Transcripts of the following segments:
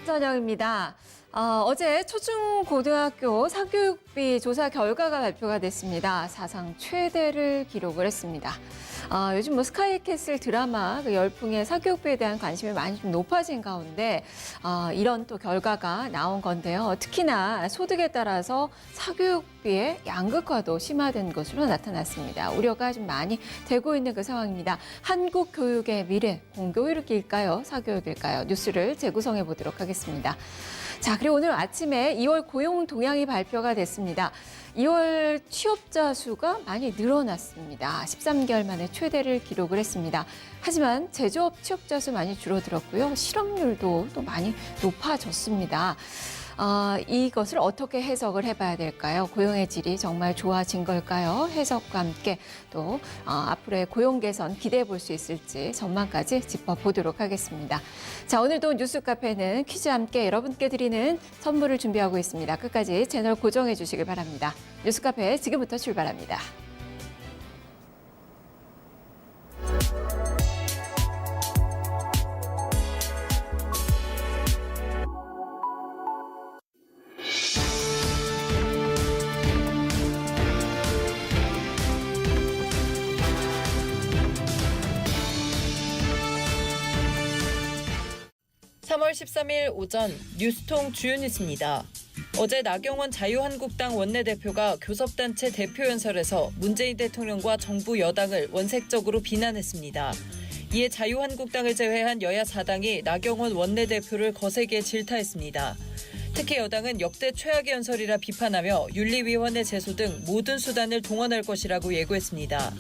저녁입니다. 어제 초중고등학교 사교육비 조사 결과가 발표가 됐습니다. 사상 최대를 기록을 했습니다. 요즘 스카이캐슬 드라마 그 열풍에 사교육비에 대한 관심이 많이 좀 높아진 가운데 이런 또 결과가 나온 건데요. 특히나 소득에 따라서 사교육비의 양극화도 심화된 것으로 나타났습니다. 우려가 좀 많이 되고 있는 그 상황입니다. 한국 교육의 미래, 공교육일까요? 사교육일까요? 뉴스를 재구성해 보도록 하겠습니다. 자, 그리고 오늘 아침에 2월 고용 동향이 발표가 됐습니다. 2월 취업자 수가 많이 늘어났습니다. 13개월 만에 최대를 기록을 했습니다. 하지만 제조업 취업자 수 많이 줄어들었고요. 실업률도 또 많이 높아졌습니다. 이것을 어떻게 해석을 해봐야 될까요? 고용의 질이 정말 좋아진 걸까요? 해석과 함께 또 앞으로의 고용 개선 기대해 볼 수 있을지 전망까지 짚어보도록 하겠습니다. 자, 오늘도 뉴스 카페는 퀴즈와 함께 여러분께 드리는 선물을 준비하고 있습니다. 끝까지 채널 고정해 주시길 바랍니다. 뉴스 카페 지금부터 출발합니다. (3월 13일) 오전 뉴스통 주요 뉴스입니다. 어제 나경원 자유한국당 원내대표가 교섭단체 대표연설에서 문재인 대통령과 정부 여당을 원색적으로 비난했습니다. 이에 자유한국당을 제외한 여야 4당이 나경원 원내대표를 거세게 질타했습니다. 특히 여당은 역대 최악의 연설이라 비판하며 윤리위원회 제소 등 모든 수단을 동원할 것이라고 예고했습니다.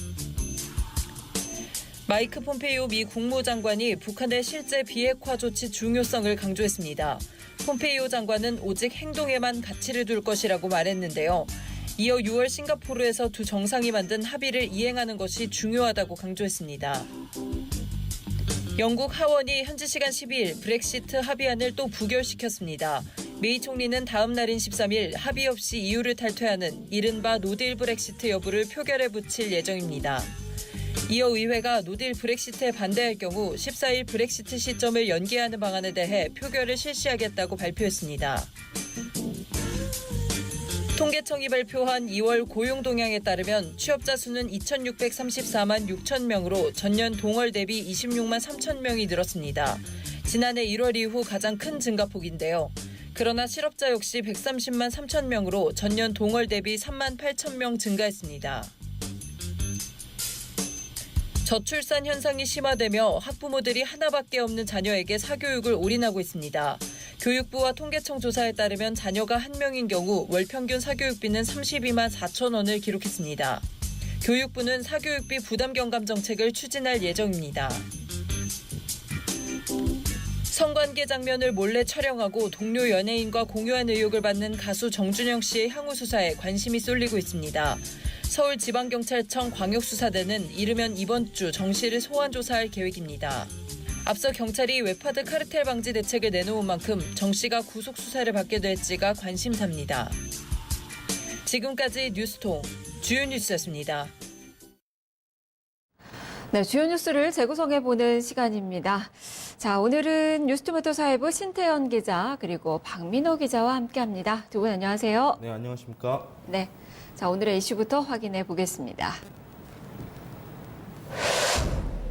마이크 폼페이오 미 국무장관이 북한의 실제 비핵화 조치 중요성을 강조했습니다. 폼페이오 장관은 오직 행동에만 가치를 둘 것이라고 말했는데요. 이어 6월 싱가포르에서 두 정상이 만든 합의를 이행하는 것이 중요하다고 강조했습니다. 영국 하원이 현지 시간 12일 브렉시트 합의안을 또 부결시켰습니다. 메이 총리는 다음 날인 13일 합의 없이 EU를 탈퇴하는 이른바 노딜 브렉시트 여부를 표결에 붙일 예정입니다. 이어 의회가 노딜 브렉시트에 반대할 경우 14일 브렉시트 시점을 연기하는 방안에 대해 표결을 실시하겠다고 발표했습니다. 통계청이 발표한 2월 고용 동향에 따르면 취업자 수는 2,634만 6천 명으로 전년 동월 대비 26만 3천 명이 늘었습니다. 지난해 1월 이후 가장 큰 증가폭인데요. 그러나 실업자 역시 130만 3천 명으로 전년 동월 대비 3만 8천 명 증가했습니다. 저출산 현상이 심화되며 학부모들이 하나밖에 없는 자녀에게 사교육을 올인하고 있습니다. 교육부와 통계청 조사에 따르면 자녀가 한 명인 경우 월 평균 사교육비는 32만 4천 원을 기록했습니다. 교육부는 사교육비 부담 경감 정책을 추진할 예정입니다. 성관계 장면을 몰래 촬영하고 동료 연예인과 공유한 의혹을 받는 가수 정준영 씨의 향후 수사에 관심이 쏠리고 있습니다. 서울지방경찰청 광역수사대는 이르면 이번 주 정 씨를 소환 조사할 계획입니다. 앞서 경찰이 웹하드 카르텔 방지 대책을 내놓은 만큼 정 씨가 구속 수사를 받게 될지가 관심사입니다. 지금까지 뉴스통 주요 뉴스였습니다. 네, 주요 뉴스를 재구성해보는 시간입니다. 자, 오늘은 뉴스토마토 사회부 신태연 기자 그리고 박민호 기자와 함께합니다. 두 분 안녕하세요. 네, 안녕하십니까? 네, 자, 오늘의 이슈부터 확인해 보겠습니다.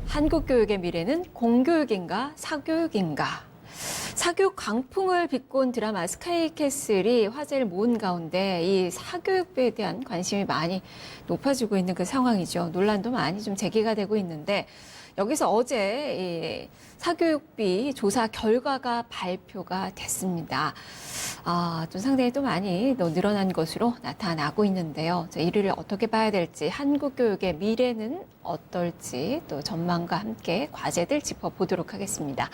한국 교육의 미래는 공교육인가 사교육인가? 사교육 강풍을 빚고 온 드라마 스카이캐슬이 화제를 모은 가운데 이 사교육비에 대한 관심이 많이 높아지고 있는 그 상황이죠. 논란도 많이 좀 제기가 되고 있는데 여기서 어제 이 사교육비 조사 결과가 발표가 됐습니다. 좀 상당히 또 많이 늘어난 것으로 나타나고 있는데요. 이를 어떻게 봐야 될지, 한국 교육의 미래는 어떨지 또 전망과 함께 과제들 짚어보도록 하겠습니다.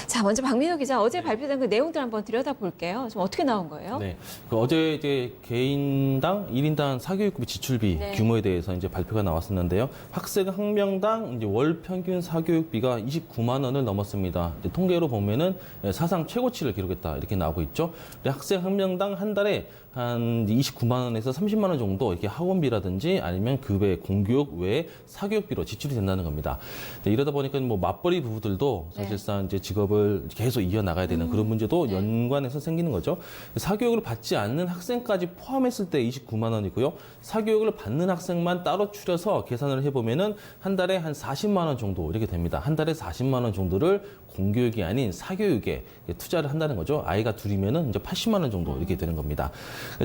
자, 먼저 박민호 기자, 어제 발표된 그 내용들 한번 들여다볼게요. 좀 어떻게 나온 거예요? 네, 어제 이제 개인당 1인당 사교육비 지출비 규모에 대해서 이제 발표가 나왔었는데요. 학생 한 명당 이제 월 월 평균 사교육비가 29만 원을 넘었습니다. 통계로 보면은 사상 최고치를 기록했다 이렇게 나오고 있죠. 학생 한 명당 한 달에 한 29만 원에서 30만 원 정도 이렇게 학원비라든지 아니면 그 외 공교육 외에 사교육비로 지출이 된다는 겁니다. 이러다 보니까 뭐 맞벌이 부부들도 사실상 이제 직업을 계속 이어나가야 되는 그런 문제도 연관해서 생기는 거죠. 사교육을 받지 않는 학생까지 포함했을 때 29만 원이고요. 사교육을 받는 학생만 따로 추려서 계산을 해보면은 한 달에 한 40만 원 정도 이렇게 됩니다. 한 달에 40만 원 정도를 공교육이 아닌 사교육에 투자를 한다는 거죠. 아이가 둘이면은 이제 80만 원 정도 이렇게 되는 겁니다.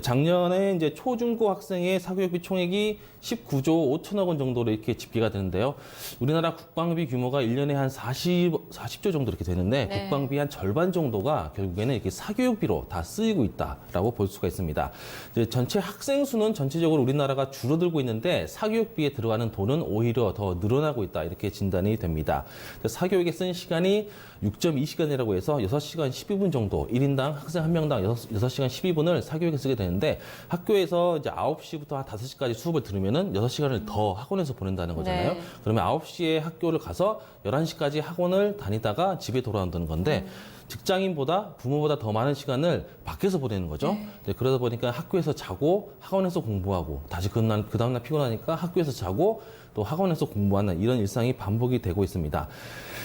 작년에 이제 초중고 학생의 사교육비 총액이 19조 5천억 원 정도로 이렇게 집계가 되는데요. 우리나라 국방비 규모가 1년에 한 40조 정도 이렇게 되는데 네. 국방비 한 절반 정도가 결국에는 이렇게 사교육비로 다 쓰이고 있다라고 볼 수가 있습니다. 이제 전체 학생 수는 전체적으로 우리나라가 줄어들고 있는데 사교육비에 들어가는 돈은 오히려 더 늘어나고 있다 이렇게 진단이 됩니다. 사교육에 쓴 시간이 6.2시간이라고 해서 6시간 12분 정도 1인당 학생 한 명당 6시간 12분을 사교육에 쓰게 되는데 학교에서 이제 9시부터 한 5시까지 수업을 들으면은 6시간을 더 학원에서 보낸다는 거잖아요. 네. 그러면 9시에 학교를 가서 11시까지 학원을 다니다가 집에 돌아온다는 건데 직장인보다 부모보다 더 많은 시간을 밖에서 보내는 거죠. 네, 그러다 보니까 학교에서 자고 학원에서 공부하고 다시 그 다음날 피곤하니까 학교에서 자고 또 학원에서 공부하는 이런 일상이 반복이 되고 있습니다.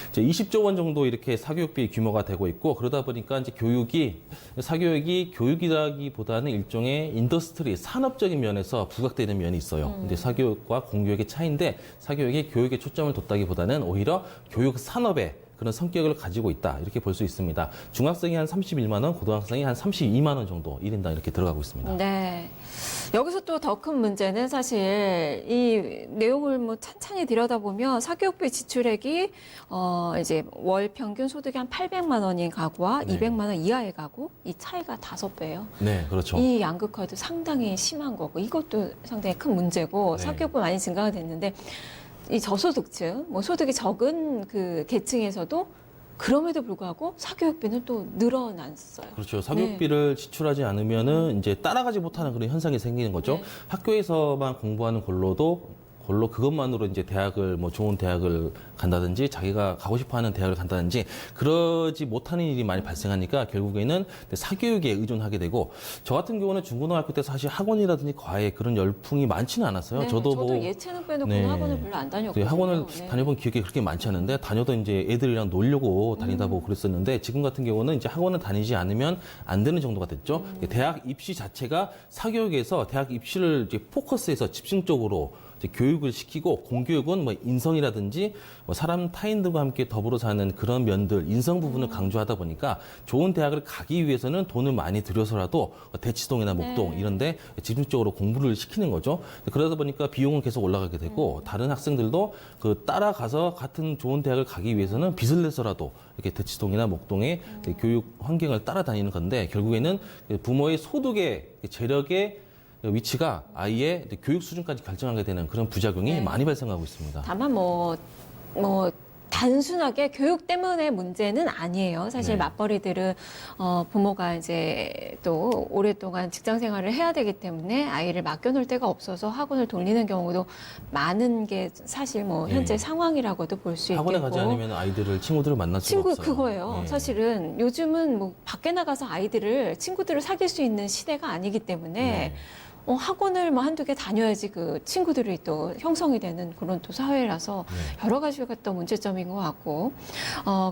이제 20조 원 정도 이렇게 사교육비 규모가 되고 있고 그러다 보니까 이제 사교육이 교육이라기보다는 일종의 인더스트리 산업적인 면에서 부각되는 면이 있어요. 근데 사교육과 공교육의 차이인데 사교육이 교육에 초점을 뒀다기보다는 오히려 교육 산업에 그런 성격을 가지고 있다 이렇게 볼 수 있습니다. 중학생이 한 31만 원, 고등학생이 한 32만 원 정도 1인당 이렇게 들어가고 있습니다. 네. 여기서 또 더 큰 문제는 사실 이 내용을 뭐 찬찬히 들여다보면 사교육비 지출액이 이제 월 평균 소득이 한 800만 원인 가구와 네. 200만 원 이하의 가구 이 차이가 5배예요. 네, 그렇죠. 이 양극화도 상당히 심한 거고 이것도 상당히 큰 문제고 네. 사교육비 많이 증가가 됐는데 이 저소득층, 뭐 소득이 적은 그 계층에서도 그럼에도 불구하고 사교육비는 또 늘어났어요. 그렇죠. 사교육비를 지출하지 않으면은 이제 따라가지 못하는 그런 현상이 생기는 거죠. 네. 학교에서만 공부하는 걸로 그것만으로 이제 대학을 뭐 좋은 대학을 간다든지 자기가 가고 싶어하는 대학을 간다든지 그러지 못하는 일이 많이 발생하니까 결국에는 사교육에 의존하게 되고 저 같은 경우는 중고등학교 때 사실 학원이라든지 과외 그런 열풍이 많지는 않았어요. 네, 저도 뭐 예체능 빼놓고 네. 학원을 별로 안 다녔거든요. 학원을 네. 다녀본 기억이 그렇게 많지 않은데 다녀도 이제 애들이랑 놀려고 다니다 보고 그랬었는데 지금 같은 경우는 이제 학원을 다니지 않으면 안 되는 정도가 됐죠. 대학 입시 자체가 사교육에서 대학 입시를 이제 포커스해서 집중적으로 이제 교육을 시키고 공교육은 뭐 인성이라든지 뭐 사람 타인들과 함께 더불어 사는 그런 면들 인성 부분을 강조하다 보니까 좋은 대학을 가기 위해서는 돈을 많이 들여서라도 대치동이나 목동 네. 이런데 집중적으로 공부를 시키는 거죠. 그러다 보니까 비용은 계속 올라가게 되고 다른 학생들도 그 따라가서 같은 좋은 대학을 가기 위해서는 빚을 내서라도 이렇게 대치동이나 목동의 교육 환경을 따라다니는 건데 결국에는 부모의 소득의 재력의 위치가 아이의 교육 수준까지 결정하게 되는 그런 부작용이 네. 많이 발생하고 있습니다. 다만 뭐 단순하게 교육 때문의 문제는 아니에요. 사실 네. 맞벌이들은 부모가 이제 또 오랫동안 직장 생활을 해야 되기 때문에 아이를 맡겨놓을 데가 없어서 학원을 돌리는 경우도 많은 게 사실 뭐 현재 네. 상황이라고도 볼 수 있겠고. 학원에 가지 않으면 친구들을 만날 수가 친구 없어요. 그거예요. 네. 사실은 요즘은 뭐 밖에 나가서 친구들을 사귈 수 있는 시대가 아니기 때문에 네. 학원을 뭐 한두 개 다녀야지 그 친구들이 또 형성이 되는 그런 또 사회라서 네. 여러 가지가 또 문제점인 것 같고,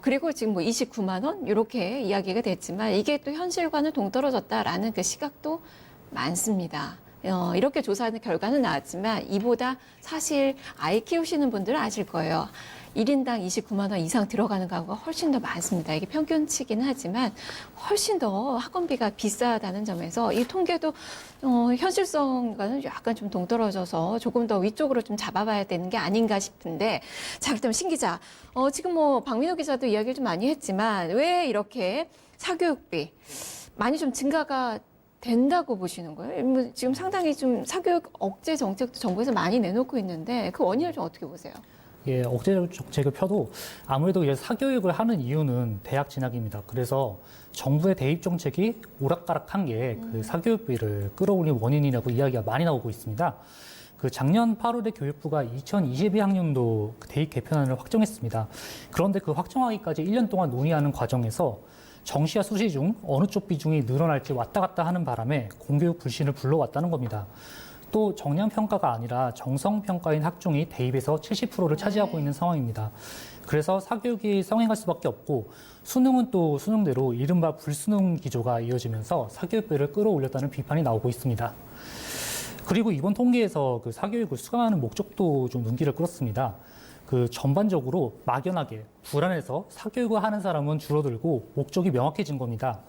그리고 지금 뭐 29만 원 이렇게 이야기가 됐지만 이게 또 현실과는 동떨어졌다라는 그 시각도 많습니다. 이렇게 조사하는 결과는 나왔지만 이보다 사실 아이 키우시는 분들은 아실 거예요. 1인당 29만 원 이상 들어가는 가구가 훨씬 더 많습니다. 이게 평균치긴 하지만 훨씬 더 학원비가 비싸다는 점에서 이 통계도 현실성과는 약간 좀 동떨어져서 조금 더 위쪽으로 좀 잡아봐야 되는 게 아닌가 싶은데 자, 그럼 신 기자, 지금 뭐 박민호 기자도 이야기를 좀 많이 했지만 왜 이렇게 사교육비 많이 좀 증가가 된다고 보시는 거예요? 뭐 지금 상당히 좀 사교육 억제 정책도 정부에서 많이 내놓고 있는데 그 원인을 좀 어떻게 보세요? 예, 억제 정책을 펴도 아무래도 이제 사교육을 하는 이유는 대학 진학입니다. 그래서 정부의 대입 정책이 오락가락한 게 그 사교육비를 끌어올린 원인이라고 이야기가 많이 나오고 있습니다. 그 작년 8월에 교육부가 2022학년도 대입 개편안을 확정했습니다. 그런데 그 확정하기까지 1년 동안 논의하는 과정에서 정시와 수시 중 어느 쪽 비중이 늘어날지 왔다 갔다 하는 바람에 공교육 불신을 불러왔다는 겁니다. 또 정량평가가 아니라 정성평가인 학종이 대입에서 70%를 차지하고 있는 상황입니다. 그래서 사교육이 성행할 수밖에 없고 수능은 또 수능대로 이른바 불수능 기조가 이어지면서 사교육비를 끌어올렸다는 비판이 나오고 있습니다. 그리고 이번 통계에서 그 사교육을 수강하는 목적도 좀 눈길을 끌었습니다. 그 전반적으로 막연하게 불안해서 사교육을 하는 사람은 줄어들고 목적이 명확해진 겁니다.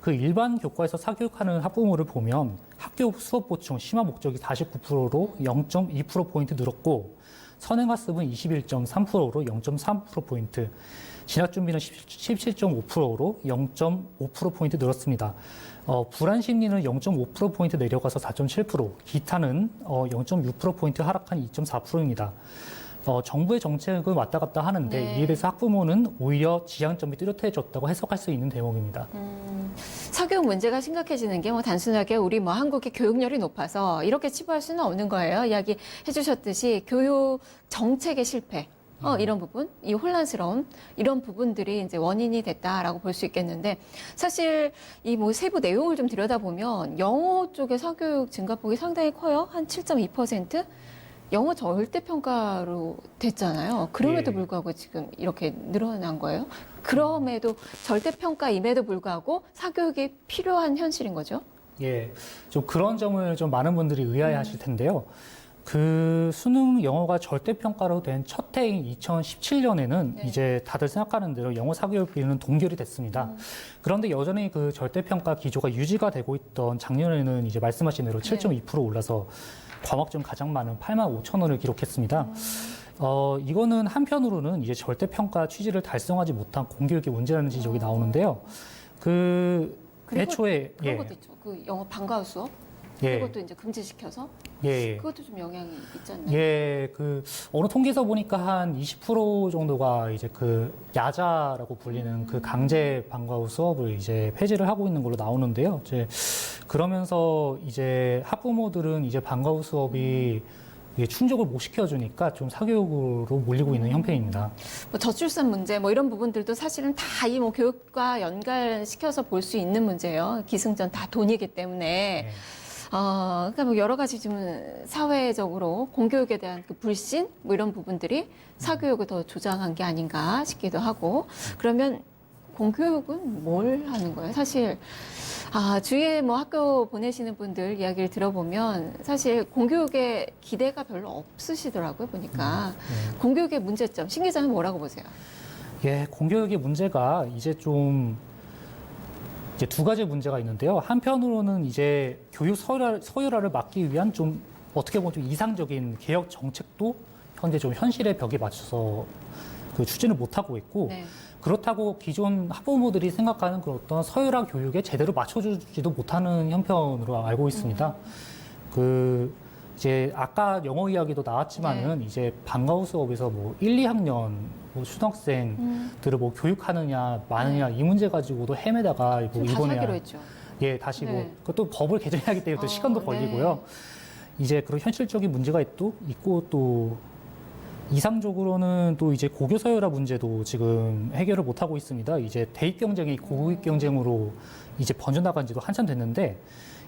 그 일반 교과에서 사교육하는 학부모를 보면 학교 수업 보충 심화 목적이 49%로 0.2%포인트 늘었고 선행학습은 21.3%로 0.3%포인트, 진학준비는 17.5%로 0.5%포인트 늘었습니다. 불안 심리는 0.5%포인트 내려가서 4.7%, 기타는 0.6%포인트 하락한 2.4%입니다. 정부의 정책은 왔다 갔다 하는데 네. 이에 대해서 학부모는 오히려 지향점이 뚜렷해졌다고 해석할 수 있는 대목입니다. 사교육 문제가 심각해지는 게 뭐 단순하게 우리 뭐 한국의 교육열이 높아서 이렇게 치부할 수는 없는 거예요. 이야기해 주셨듯이 교육 정책의 실패. 이런 부분, 이 혼란스러움, 이런 부분들이 이제 원인이 됐다라고 볼 수 있겠는데, 사실 이 뭐 세부 내용을 좀 들여다보면 영어 쪽의 사교육 증가폭이 상당히 커요. 한 7.2%? 영어 절대평가로 됐잖아요. 그럼에도 예. 불구하고 지금 이렇게 늘어난 거예요. 그럼에도 절대평가임에도 불구하고 사교육이 필요한 현실인 거죠. 예, 좀 그런 점을 좀 많은 분들이 의아해 하실 텐데요. 그 수능 영어가 절대평가로 된 첫 해인 2017년에는 네. 이제 다들 생각하는 대로 영어 사교육 비는 동결이 됐습니다. 그런데 여전히 그 절대평가 기조가 유지가 되고 있던 작년에는 이제 말씀하신 대로 7.2% 올라서 과목 중 가장 많은 85,000원을 기록했습니다. 이거는 한편으로는 이제 절대평가 취지를 달성하지 못한 공교육의 문제라는 지적이 나오는데요. 그 그리고 애초에 그런 것도 있죠. 그 영어 방과후 수업. 그것도 이제 금지시켜서 예. 그것도 좀 영향이 있지 않나요? 예, 그 어느 통계에서 보니까 한 20% 정도가 이제 그 야자라고 불리는 그 강제 방과후 수업을 이제 폐지를 하고 있는 걸로 나오는데요. 이제 그러면서 이제 학부모들은 이제 방과후 수업이 이게 충족을 못 시켜주니까 좀 사교육으로 몰리고 있는 형편입니다. 뭐 저출산 문제 뭐 이런 부분들도 사실은 다 이 뭐 교육과 연관시켜서 볼 수 있는 문제예요. 기승전 다 돈이기 때문에. 네. 그러니까 뭐 여러 가지 좀 사회적으로 공교육에 대한 그 불신 뭐 이런 부분들이 사교육을 더 조장한 게 아닌가 싶기도 하고 그러면 공교육은 뭘 하는 거예요? 사실 주위에 뭐 학교 보내시는 분들 이야기를 들어보면 사실 공교육에 기대가 별로 없으시더라고요 보니까 공교육의 문제점 신 기자는 뭐라고 보세요? 예, 공교육의 문제가 이제 좀 이제 두 가지 문제가 있는데요. 한편으로는 이제 교육 서열화를 막기 위한 좀 어떻게 보면 좀 이상적인 개혁 정책도 현재 좀 현실의 벽에 맞춰서 그 추진을 못하고 있고 네. 그렇다고 기존 학부모들이 생각하는 그런 어떤 서열화 교육에 제대로 맞춰주지도 못하는 형편으로 알고 있습니다. 그 이제 아까 영어 이야기도 나왔지만은 이제 방과후 수업에서 뭐 1, 2학년 뭐 초등학생들을 뭐 교육하느냐 마느냐 이 문제 가지고도 헤매다가 뭐 지금 다 이번에 사기로 했죠. 예 다시 네. 뭐 그것도 법을 개정해야 하기 때문에 또 시간도 네. 걸리고요. 이제 그런 현실적인 문제가 또 있고 또 이상적으로는 또 이제 고교 서열화 문제도 지금 해결을 못 하고 있습니다. 이제 대입 경쟁이 고급 경쟁으로 이제 번져나간 지도 한참 됐는데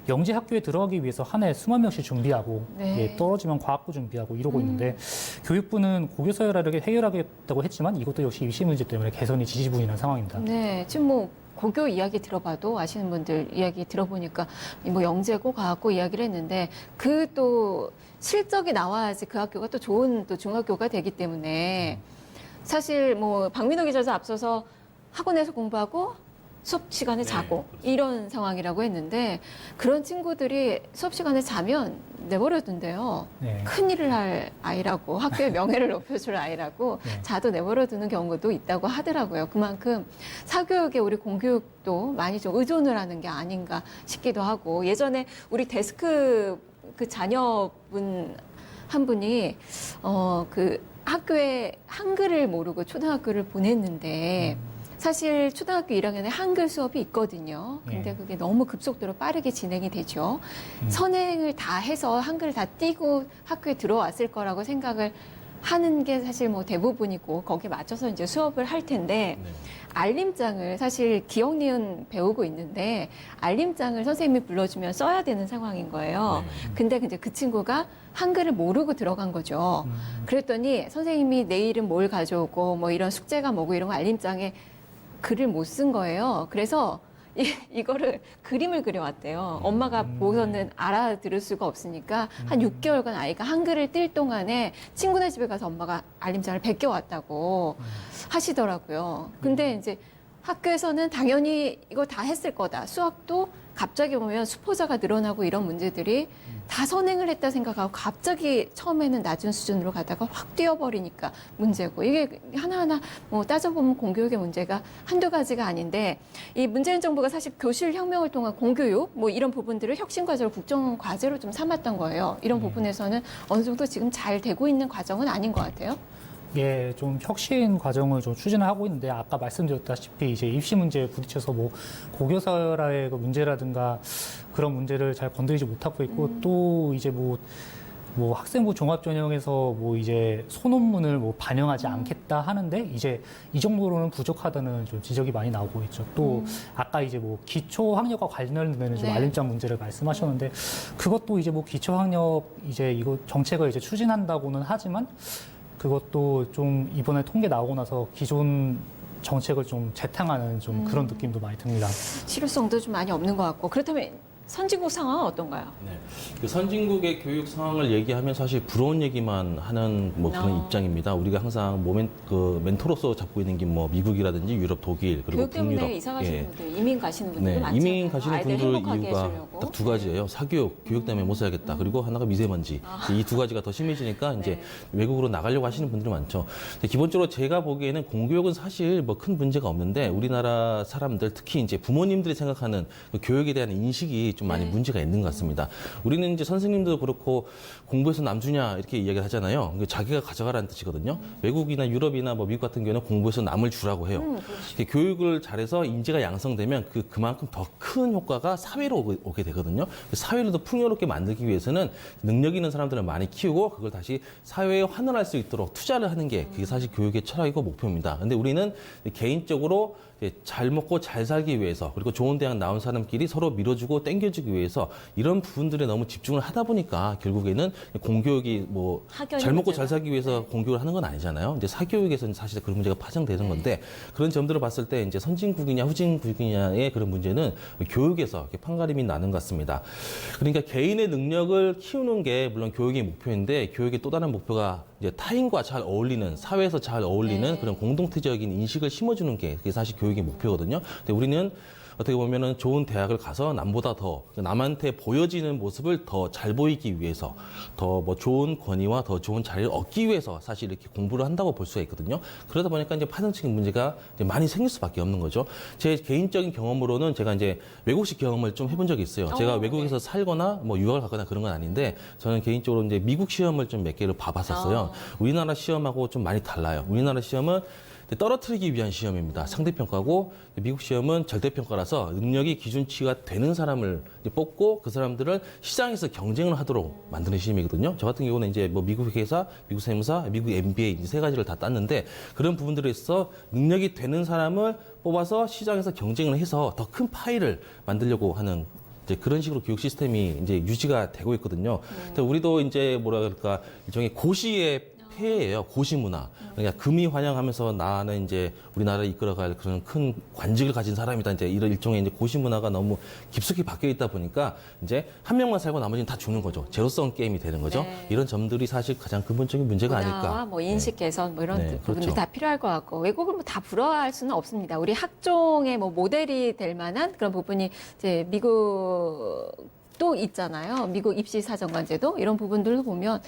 영재 학교에 들어가기 위해서 한 해 수만 명씩 준비하고 네. 예, 떨어지면 과학부 준비하고 이러고 있는데 교육부는 고교 서열화를 해결하겠다고 했지만 이것도 역시 입시 문제 때문에 개선이 지지부진한 상황입니다. 네, 지금 뭐 고교 이야기 들어봐도 아시는 분들 이야기 들어보니까 뭐 영재고 과학고 이야기를 했는데 그 또 실적이 나와야지 그 학교가 또 좋은 또 중학교가 되기 때문에 사실 뭐 박민호 기자도 앞서서 학원에서 공부하고 수업 시간에 자고 이런 상황이라고 했는데 그런 친구들이 수업 시간에 자면 내버려둔대요. 네. 큰일을 할 아이라고 학교의 명예를 높여줄 아이라고 네. 자도 내버려두는 경우도 있다고 하더라고요. 그만큼 사교육에 우리 공교육도 많이 좀 의존을 하는 게 아닌가 싶기도 하고 예전에 우리 데스크 그 자녀분 한 분이 그 학교에 한글을 모르고 초등학교를 보냈는데 사실 초등학교 1학년에 한글 수업이 있거든요. 근데 그게 너무 급속도로 빠르게 진행이 되죠. 선행을 다 해서 한글을 다 띄고 학교에 들어왔을 거라고 생각을 하는 게 사실 뭐 대부분이고 거기에 맞춰서 이제 수업을 할 텐데 알림장을 사실 기억 니은 배우고 있는데 알림장을 선생님이 불러주면 써야 되는 상황인 거예요. 근데 이제 그 친구가 한글을 모르고 들어간 거죠. 그랬더니 선생님이 내일은 뭘 가져오고 뭐 이런 숙제가 뭐고 이런 거 알림장에 글을 못 쓴 거예요. 그래서 이거를 그림을 그려왔대요. 엄마가 보고서는 알아들을 수가 없으니까 한 6개월간 아이가 한글을 뜰 동안에 친구네 집에 가서 엄마가 알림장을 베껴왔다고 하시더라고요. 근데 이제 학교에서는 당연히 이거 다 했을 거다. 수학도 갑자기 보면 수포자가 늘어나고 이런 문제들이 다 선행을 했다 생각하고 갑자기 처음에는 낮은 수준으로 가다가 확 뛰어버리니까 문제고 이게 하나하나 뭐 따져보면 공교육의 문제가 한두 가지가 아닌데 이 문재인 정부가 사실 교실 혁명을 통한 공교육 뭐 이런 부분들을 혁신 과제로 국정 과제로 좀 삼았던 거예요. 이런 부분에서는 어느 정도 지금 잘 되고 있는 과정은 아닌 것 같아요. 예, 좀 혁신 과정을 좀 추진을 하고 있는데 아까 말씀드렸다시피 이제 입시 문제에 부딪혀서 뭐 고교사라의 그 문제라든가 그런 문제를 잘 건드리지 못하고 있고 또 이제 뭐 학생부 종합전형에서 뭐 이제 소논문을 뭐 반영하지 않겠다 하는데 이제 이 정도로는 부족하다는 좀 지적이 많이 나오고 있죠. 또 아까 이제 뭐 기초학력과 관련된 좀 네. 알림장 문제를 말씀하셨는데 그것도 이제 뭐 기초학력 이제 이거 정책을 이제 추진한다고는 하지만 그것도 좀 이번에 통계 나오고 나서 기존 정책을 좀 재탕하는 좀 그런 느낌도 많이 듭니다. 실효성도 좀 많이 없는 것 같고 그렇다면 선진국 상황은 어떤가요? 네. 그 선진국의 교육 상황을 얘기하면 사실 부러운 얘기만 하는 뭐 그런 입장입니다. 우리가 항상 멘토로서 잡고 있는 게 뭐 미국이라든지 유럽, 독일 그리고 교육 때문에 북유럽. 이사 가시는 분들, 이민 가시는 분들 네, 많잖아요. 이민 가시는 아이들 분들 행복하게 이유가 해주려고. 딱 두 가지예요. 사교육, 교육 때문에 못 살겠다. 그리고 하나가 미세먼지. 이 두 가지가 더 심해지니까 이제 외국으로 나가려고 하시는 분들이 많죠. 근데 기본적으로 제가 보기에는 공교육은 사실 뭐 큰 문제가 없는데 우리나라 사람들 특히 이제 부모님들이 생각하는 그 교육에 대한 인식이 좀 많이 문제가 있는 것 같습니다. 우리는 이제 선생님도 그렇고 공부해서 남 주냐 이렇게 이야기를 하잖아요. 자기가 가져가라는 뜻이거든요. 외국이나 유럽이나 뭐 미국 같은 경우는 공부해서 남을 주라고 해요. 교육을 잘해서 인재가 양성되면 그만큼 더 큰 효과가 사회로 오게 되거든요. 사회를 더 풍요롭게 만들기 위해서는 능력 있는 사람들을 많이 키우고 그걸 다시 사회에 환원할 수 있도록 투자를 하는 게 그게 사실 교육의 철학이고 목표입니다. 근데 우리는 개인적으로 잘 먹고 잘 살기 위해서 그리고 좋은 대학 나온 사람끼리 서로 밀어주고 땡겨주기 위해서 이런 부분들에 너무 집중을 하다 보니까 결국에는 공교육이 뭐 잘 먹고 잘 살기 위해서 공교육을 하는 건 아니잖아요. 이제 사교육에서는 사실 그런 문제가 파생되는 건데 그런 점들을 봤을 때 이제 선진국이냐 후진국이냐의 그런 문제는 교육에서 이렇게 판가름이 나는 것 같습니다. 그러니까 개인의 능력을 키우는 게 물론 교육의 목표인데 교육의 또 다른 목표가 이제 타인과 잘 어울리는 사회에서 잘 어울리는 그런 공동체적인 인식을 심어주는 게 그게 사실 교육의 목표거든요. 근데 우리는 어떻게 보면은 좋은 대학을 가서 남보다 더 남한테 보여지는 모습을 더 잘 보이기 위해서 더 뭐 좋은 권위와 더 좋은 자리를 얻기 위해서 사실 이렇게 공부를 한다고 볼 수가 있거든요. 그러다 보니까 이제 파생적인 문제가 이제 많이 생길 수밖에 없는 거죠. 제 개인적인 경험으로는 제가 이제 외국식 경험을 좀 해본 적이 있어요. 제가 외국에서 살거나 뭐 유학을 가거나 그런 건 아닌데 저는 개인적으로 이제 미국 시험을 좀 몇 개를 봐봤었어요. 우리나라 시험하고 좀 많이 달라요. 우리나라 시험은 떨어뜨리기 위한 시험입니다. 상대평가고 미국 시험은 절대평가라서 능력이 기준치가 되는 사람을 뽑고 그 사람들을 시장에서 경쟁을 하도록 만드는 시험이거든요. 저 같은 경우는 이제 뭐 미국 회계사, 미국 세무사, 미국 MBA 이 세 가지를 다 땄는데 그런 부분들에 있어 능력이 되는 사람을 뽑아서 시장에서 경쟁을 해서 더 큰 파이를 만들려고 하는 이제 그런 식으로 교육 시스템이 이제 유지가 되고 있거든요. 근데 우리도 이제 뭐라 그럴까 일종의 고시의 폐해예요. 고시 문화. 그러니까 금이 환영하면서 나는 이제 우리나라를 이끌어갈 그런 큰 관직을 가진 사람이다. 이제 이런 일종의 이제 고시 문화가 너무 깊숙이 박혀 있다 보니까 이제 한 명만 살고 나머지는 다 죽는 거죠. 제로성 게임이 되는 거죠. 이런 점들이 사실 가장 근본적인 문제가 아닐까. 뭐 인식 개선 뭐 이런 부분들이 그렇죠. 다 필요할 것 같고 외국을 뭐 다 부러워할 수는 없습니다. 우리 학종의 뭐 모델이 될 만한 그런 부분이 이제 미국도 있잖아요. 미국 입시 사정관제도 이런 부분들도 보면.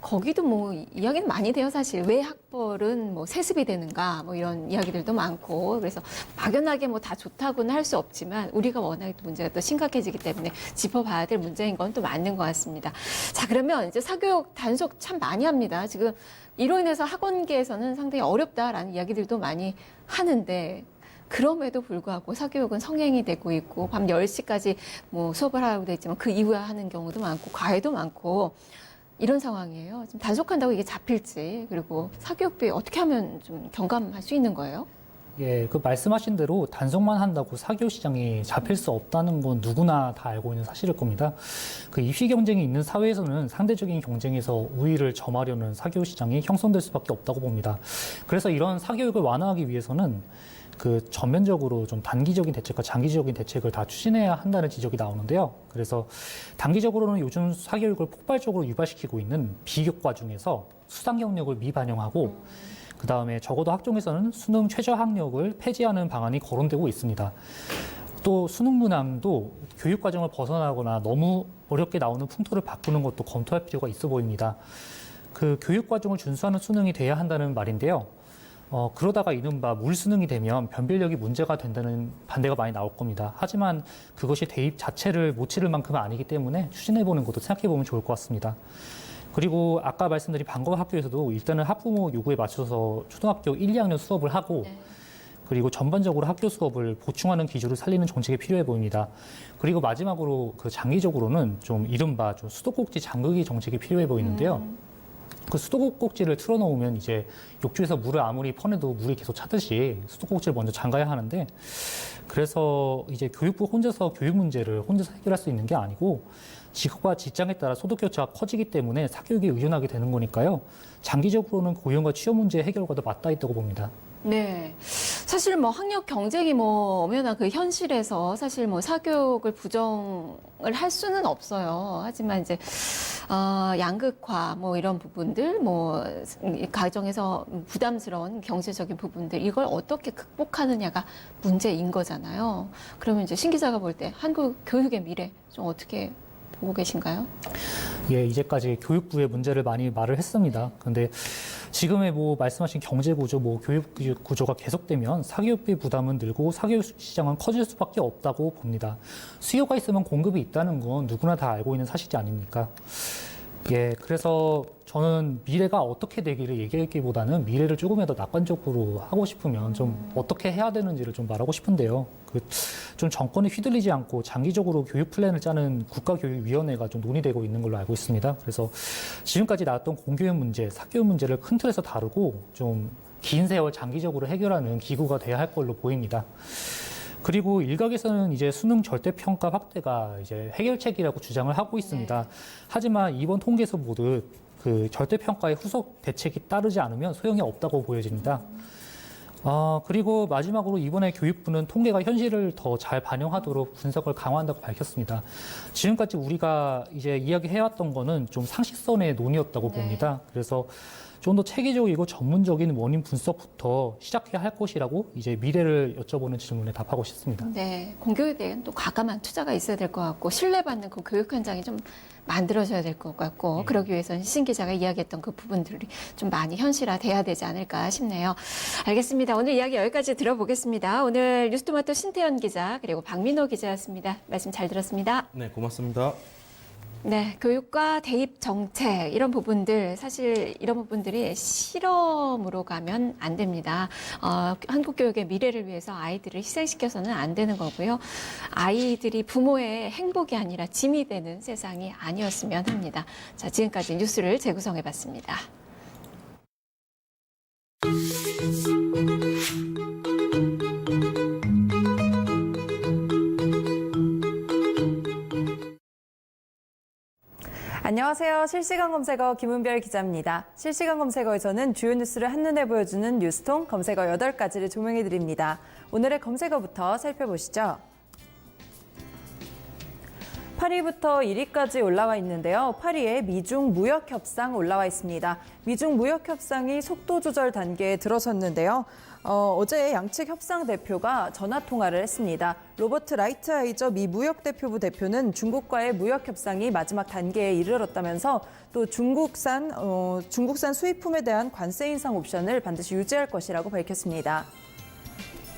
거기도 뭐 이야기는 많이 돼요, 사실. 왜 학벌은 뭐 세습이 되는가, 뭐 이런 이야기들도 많고. 그래서 막연하게 뭐 다 좋다고는 할 수 없지만 우리가 워낙에 또 문제가 또 심각해지기 때문에 짚어봐야 될 문제인 건 또 맞는 것 같습니다. 자, 그러면 이제 사교육 단속 참 많이 합니다. 지금 이로 인해서 학원계에서는 상당히 어렵다라는 이야기들도 많이 하는데 그럼에도 불구하고 사교육은 성행이 되고 있고 밤 10시까지 뭐 수업을 하고 돼 있지만 그 이후에 하는 경우도 많고 과외도 많고 이런 상황이에요. 지금 단속한다고 이게 잡힐지 그리고 사교육비 어떻게 하면 좀 경감할 수 있는 거예요? 예, 그 말씀하신 대로 단속만 한다고 사교육 시장이 잡힐 수 없다는 건 누구나 다 알고 있는 사실일 겁니다. 그 입시 경쟁이 있는 사회에서는 상대적인 경쟁에서 우위를 점하려는 사교육 시장이 형성될 수밖에 없다고 봅니다. 그래서 이런 사교육을 완화하기 위해서는 그 전면적으로 좀 단기적인 대책과 장기적인 대책을 다 추진해야 한다는 지적이 나오는데요. 그래서 단기적으로는 요즘 사교육을 폭발적으로 유발시키고 있는 비교과 중에서 수상 경력을 미반영하고 그다음에 적어도 학종에서는 수능 최저 학력을 폐지하는 방안이 거론되고 있습니다. 또 수능 문항도 교육 과정을 벗어나거나 너무 어렵게 나오는 풍토를 바꾸는 것도 검토할 필요가 있어 보입니다. 그 교육 과정을 준수하는 수능이 돼야 한다는 말인데요. 그러다가 이른바 물수능이 되면 변별력이 문제가 된다는 반대가 많이 나올 겁니다. 하지만 그것이 대입 자체를 못 치를 만큼은 아니기 때문에 추진해보는 것도 생각해보면 좋을 것 같습니다. 그리고 아까 말씀드린 방과 학교에서도 일단은 학부모 요구에 맞춰서 초등학교 1, 2학년 수업을 하고 그리고 전반적으로 학교 수업을 보충하는 기조를 살리는 정책이 필요해 보입니다. 그리고 마지막으로 그 장기적으로는 좀 이른바 좀 수도꼭지 잠그기 정책이 필요해 보이는데요. 그 수도꼭지를 틀어놓으면 이제 욕조에서 물을 아무리 퍼내도 물이 계속 차듯이 수도꼭지를 먼저 잠가야 하는데 그래서 이제 교육부 혼자서 교육 문제를 혼자서 해결할 수 있는 게 아니고 직업과 직장에 따라 소득 격차가 커지기 때문에 사교육에 의존하게 되는 거니까요. 장기적으로는 고용과 취업 문제 해결과도 맞닿아 있다고 봅니다. 네. 사실 뭐 학력 경쟁이 뭐 엄연한 그 현실에서 사실 뭐 사교육을 부정을 할 수는 없어요. 하지만 이제 양극화 뭐 이런 부분들 뭐 가정에서 부담스러운 경제적인 부분들 이걸 어떻게 극복하느냐가 문제인 거잖아요. 그러면 이제 신 기자가 볼 때 한국 교육의 미래 좀 어떻게 보고 계신가요? 예, 이제까지 교육부의 문제를 많이 말을 했습니다. 그런데 지금의 뭐 말씀하신 경제 구조, 뭐 교육 구조가 계속되면 사교육비 부담은 늘고 사교육 시장은 커질 수밖에 없다고 봅니다. 수요가 있으면 공급이 있다는 건 누구나 다 알고 있는 사실이 아닙니까? 예, 그래서 저는 미래가 어떻게 되기를 얘기하기보다는 미래를 조금이라도 낙관적으로 하고 싶으면 좀 어떻게 해야 되는지를 좀 말하고 싶은데요. 좀 정권에 휘둘리지 않고 장기적으로 교육 플랜을 짜는 국가교육위원회가 좀 논의되고 있는 걸로 알고 있습니다. 그래서 지금까지 나왔던 공교육 문제, 사교육 문제를 큰 틀에서 다루고 좀 긴 세월 장기적으로 해결하는 기구가 돼야 할 걸로 보입니다. 그리고 일각에서는 이제 수능 절대평가 확대가 이제 해결책이라고 주장을 하고 있습니다. 하지만 이번 통계에서 보듯 그 절대평가의 후속 대책이 따르지 않으면 소용이 없다고 보여집니다. 그리고 마지막으로 이번에 교육부는 통계가 현실을 더 잘 반영하도록 분석을 강화한다고 밝혔습니다. 지금까지 우리가 이제 이야기해왔던 거는 좀 상식선의 논의였다고 봅니다. 그래서 좀 더 체계적이고 전문적인 원인 분석부터 시작해야 할 것이라고 이제 미래를 여쭤보는 질문에 답하고 싶습니다. 네, 공교육에 대한 또 과감한 투자가 있어야 될 것 같고 신뢰받는 그 교육 현장이 좀 만들어져야 될 것 같고 그러기 위해서는 신 기자가 이야기했던 그 부분들이 좀 많이 현실화돼야 되지 않을까 싶네요. 알겠습니다. 오늘 이야기 여기까지 들어보겠습니다. 오늘 뉴스토마토 신태연 기자 그리고 박민호 기자였습니다. 말씀 잘 들었습니다. 네, 고맙습니다. 네, 교육과 대입 정책 이런 부분들 사실 이런 부분들이 실험으로 가면 안 됩니다. 한국 교육의 미래를 위해서 아이들을 희생시켜서는 안 되는 거고요. 아이들이 부모의 행복이 아니라 짐이 되는 세상이 아니었으면 합니다. 자, 지금까지 뉴스를 재구성해봤습니다. 안녕하세요. 실시간 검색어 김은별 기자입니다. 실시간 검색어에서는 주요 뉴스를 한눈에 보여주는 뉴스통 검색어 8가지를 조명해드립니다. 오늘의 검색어부터 살펴보시죠. 8위부터 1위까지 올라와 있는데요. 8위에 미중 무역 협상 올라와 있습니다. 미중 무역 협상이 속도 조절 단계에 들어섰는데요. 어제 양측 협상 대표가 전화 통화를 했습니다. 로버트 라이트하이저 미 무역대표부 대표는 중국과의 무역 협상이 마지막 단계에 이르렀다면서 또 중국산 수입품에 대한 관세 인상 옵션을 반드시 유지할 것이라고 밝혔습니다.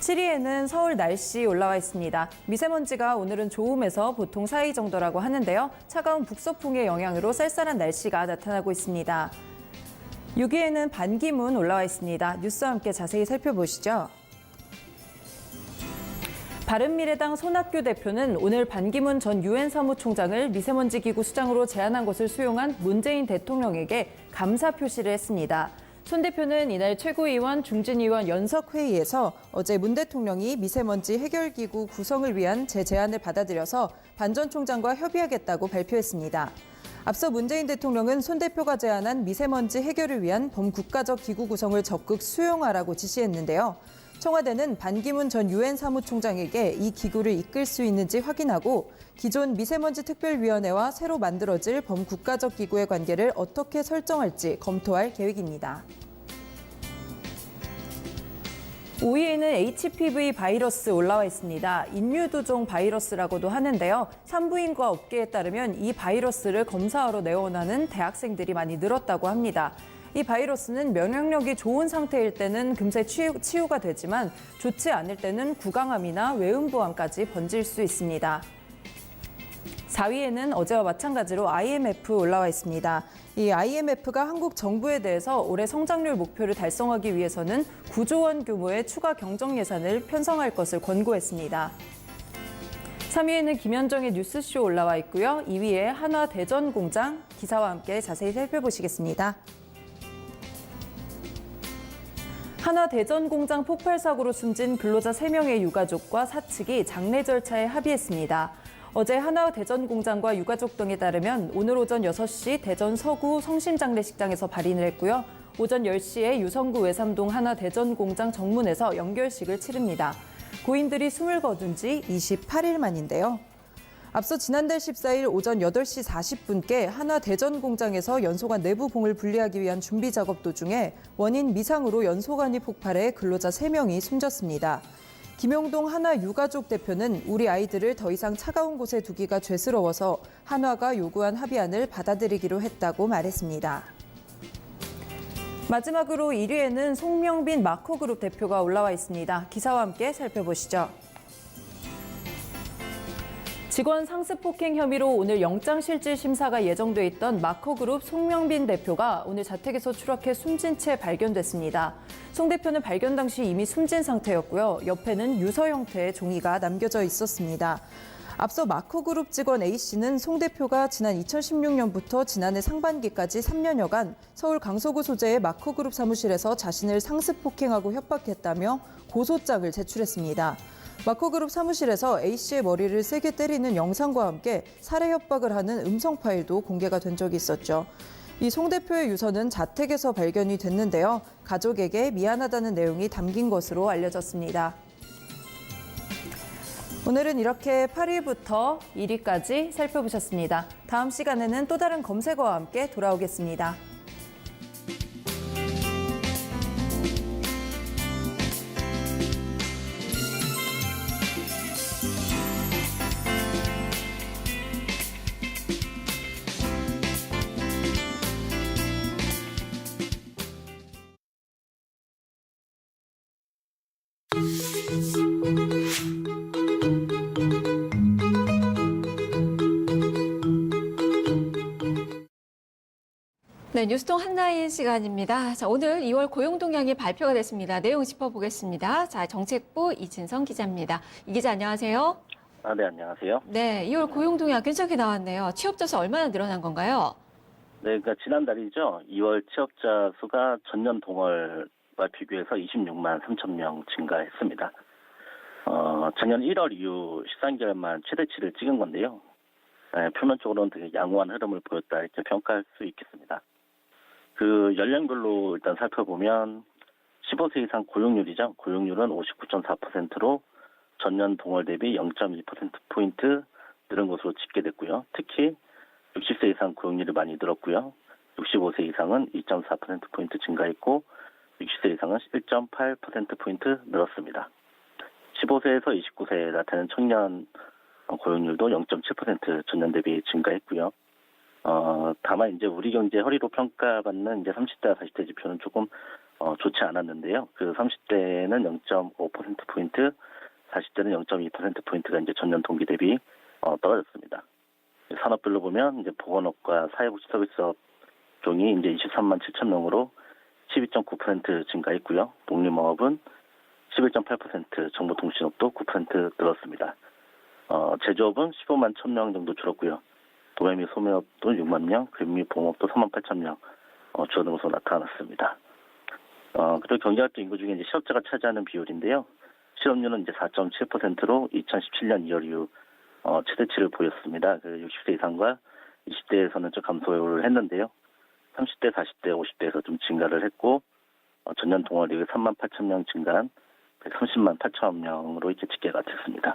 7위에는 서울 날씨 올라와 있습니다. 미세먼지가 오늘은 좋음에서 보통 사이 정도라고 하는데요. 차가운 북서풍의 영향으로 쌀쌀한 날씨가 나타나고 있습니다. 6위에는 반기문 올라와 있습니다. 뉴스와 함께 자세히 살펴보시죠. 바른미래당 손학규 대표는 오늘 반기문 전 유엔 사무총장을 미세먼지 기구 수장으로 제안한 것을 수용한 문재인 대통령에게 감사 표시를 했습니다. 손 대표는 이날 최고위원, 중진위원 연석회의에서 어제 문 대통령이 미세먼지 해결기구 구성을 위한 제 제안을 받아들여서 반 전 총장과 협의하겠다고 발표했습니다. 앞서 문재인 대통령은 손 대표가 제안한 미세먼지 해결을 위한 범국가적 기구 구성을 적극 수용하라고 지시했는데요. 청와대는 반기문 전 유엔 사무총장에게 이 기구를 이끌 수 있는지 확인하고 기존 미세먼지 특별위원회와 새로 만들어질 범국가적 기구의 관계를 어떻게 설정할지 검토할 계획입니다. 5위에는 HPV 바이러스 올라와 있습니다. 인류두종 바이러스라고도 하는데요. 산부인과 업계에 따르면 이 바이러스를 검사하러 내원하는 대학생들이 많이 늘었다고 합니다. 이 바이러스는 면역력이 좋은 상태일 때는 금세 치유가 되지만 좋지 않을 때는 구강암이나 외음부암까지 번질 수 있습니다. 4위에는 어제와 마찬가지로 IMF 올라와 있습니다. 이 IMF가 한국 정부에 대해서 올해 성장률 목표를 달성하기 위해서는 9조 원 규모의 추가 경정 예산을 편성할 것을 권고했습니다. 3위에는 김현정의 뉴스쇼 올라와 있고요. 2위에 한화 대전공장 기사와 함께 자세히 살펴보시겠습니다. 한화 대전공장 폭발 사고로 숨진 근로자 3명의 유가족과 사측이 장례 절차에 합의했습니다. 어제 한화 대전공장과 유가족 등에 따르면 오늘 오전 6시 대전 서구 성심장례식장에서 발인을 했고요. 오전 10시에 유성구 외삼동 한화 대전공장 정문에서 연결식을 치릅니다. 고인들이 숨을 거둔 지 28일 만인데요. 앞서 지난달 14일 오전 8시 40분께 한화 대전공장에서 연소관 내부 봉을 분리하기 위한 준비 작업 도중에 원인 미상으로 연소관이 폭발해 근로자 3명이 숨졌습니다. 김용동 한화 유가족 대표는 우리 아이들을 더 이상 차가운 곳에 두기가 죄스러워서 한화가 요구한 합의안을 받아들이기로 했다고 말했습니다. 마지막으로 1위에는 송명빈 마코그룹 대표가 올라와 있습니다. 기사와 함께 살펴보시죠. 직원 상습 폭행 혐의로 오늘 영장실질 심사가 예정돼 있던 마코그룹 송명빈 대표가 오늘 자택에서 추락해 숨진 채 발견됐습니다. 송 대표는 발견 당시 이미 숨진 상태였고요. 옆에는 유서 형태의 종이가 남겨져 있었습니다. 앞서 마코그룹 직원 A씨는 송 대표가 지난 2016년부터 지난해 상반기까지 3년여간 서울 강서구 소재의 마코그룹 사무실에서 자신을 상습 폭행하고 협박했다며 고소장을 제출했습니다. 마코그룹 사무실에서 A씨의 머리를 세게 때리는 영상과 함께 살해 협박을 하는 음성 파일도 공개가 된 적이 있었죠. 이 송 대표의 유서는 자택에서 발견이 됐는데요. 가족에게 미안하다는 내용이 담긴 것으로 알려졌습니다. 오늘은 이렇게 8위부터 1위까지 살펴보셨습니다. 다음 시간에는 또 다른 검색어와 함께 돌아오겠습니다. 네, 뉴스통 한나인 시간입니다. 자, 오늘 2월 고용 동향이 발표가 됐습니다. 내용 짚어보겠습니다. 자, 정책부 이진성 기자입니다. 이 기자 안녕하세요. 네, 안녕하세요. 네, 2월 고용 동향 괜찮게 나왔네요. 취업자 수 얼마나 늘어난 건가요? 네, 그러니까 지난달이죠. 2월 취업자 수가 전년 동월과 비교해서 26만 3천 명 증가했습니다. 작년 1월 이후 13개월만 최대치를 찍은 건데요. 표면적으로는 되게 양호한 흐름을 보였다 이렇게 평가할 수 있겠습니다. 그 연령별로 일단 살펴보면 15세 이상 고용률이죠. 고용률은 59.4%로 전년 동월 대비 0.2%포인트 늘은 것으로 집계됐고요. 특히 60세 이상 고용률이 많이 늘었고요. 65세 이상은 2.4%포인트 증가했고 60세 이상은 1.8%포인트 늘었습니다. 15세에서 29세에 나타나는 청년 고용률도 0.7% 전년 대비 증가했고요. 다만 이제 우리 경제 허리로 평가받는 이제 30대, 40대 지표는 조금 좋지 않았는데요. 그 30대는 0.5%포인트, 40대는 0.2%포인트가 이제 전년 동기 대비 떨어졌습니다. 산업별로 보면 이제 보건업과 사회복지 서비스업 종이 이제 23만 7천 명으로 12.9% 증가했고요. 농림어업은 11.8%, 정보통신업도 9% 늘었습니다. 제조업은 15만 1,000명 정도 줄었고요. 도매 및 소매업도 6만 명, 그림 및 봉업도 3만 8천 명 줄어든 것으로 나타났습니다. 그리고 경제활동 인구 중에 이제 실업자가 차지하는 비율인데요. 실업률은 이제 4.7%로 2017년 2월 이후 최대치를 보였습니다. 60세 이상과 20대에서는 좀 감소를 했는데요. 30대, 40대, 50대에서 좀 증가를 했고 전년 동월 이후 3만 8천 명 증가한 130만 8천 명으로 이렇게 집계가 됐습니다.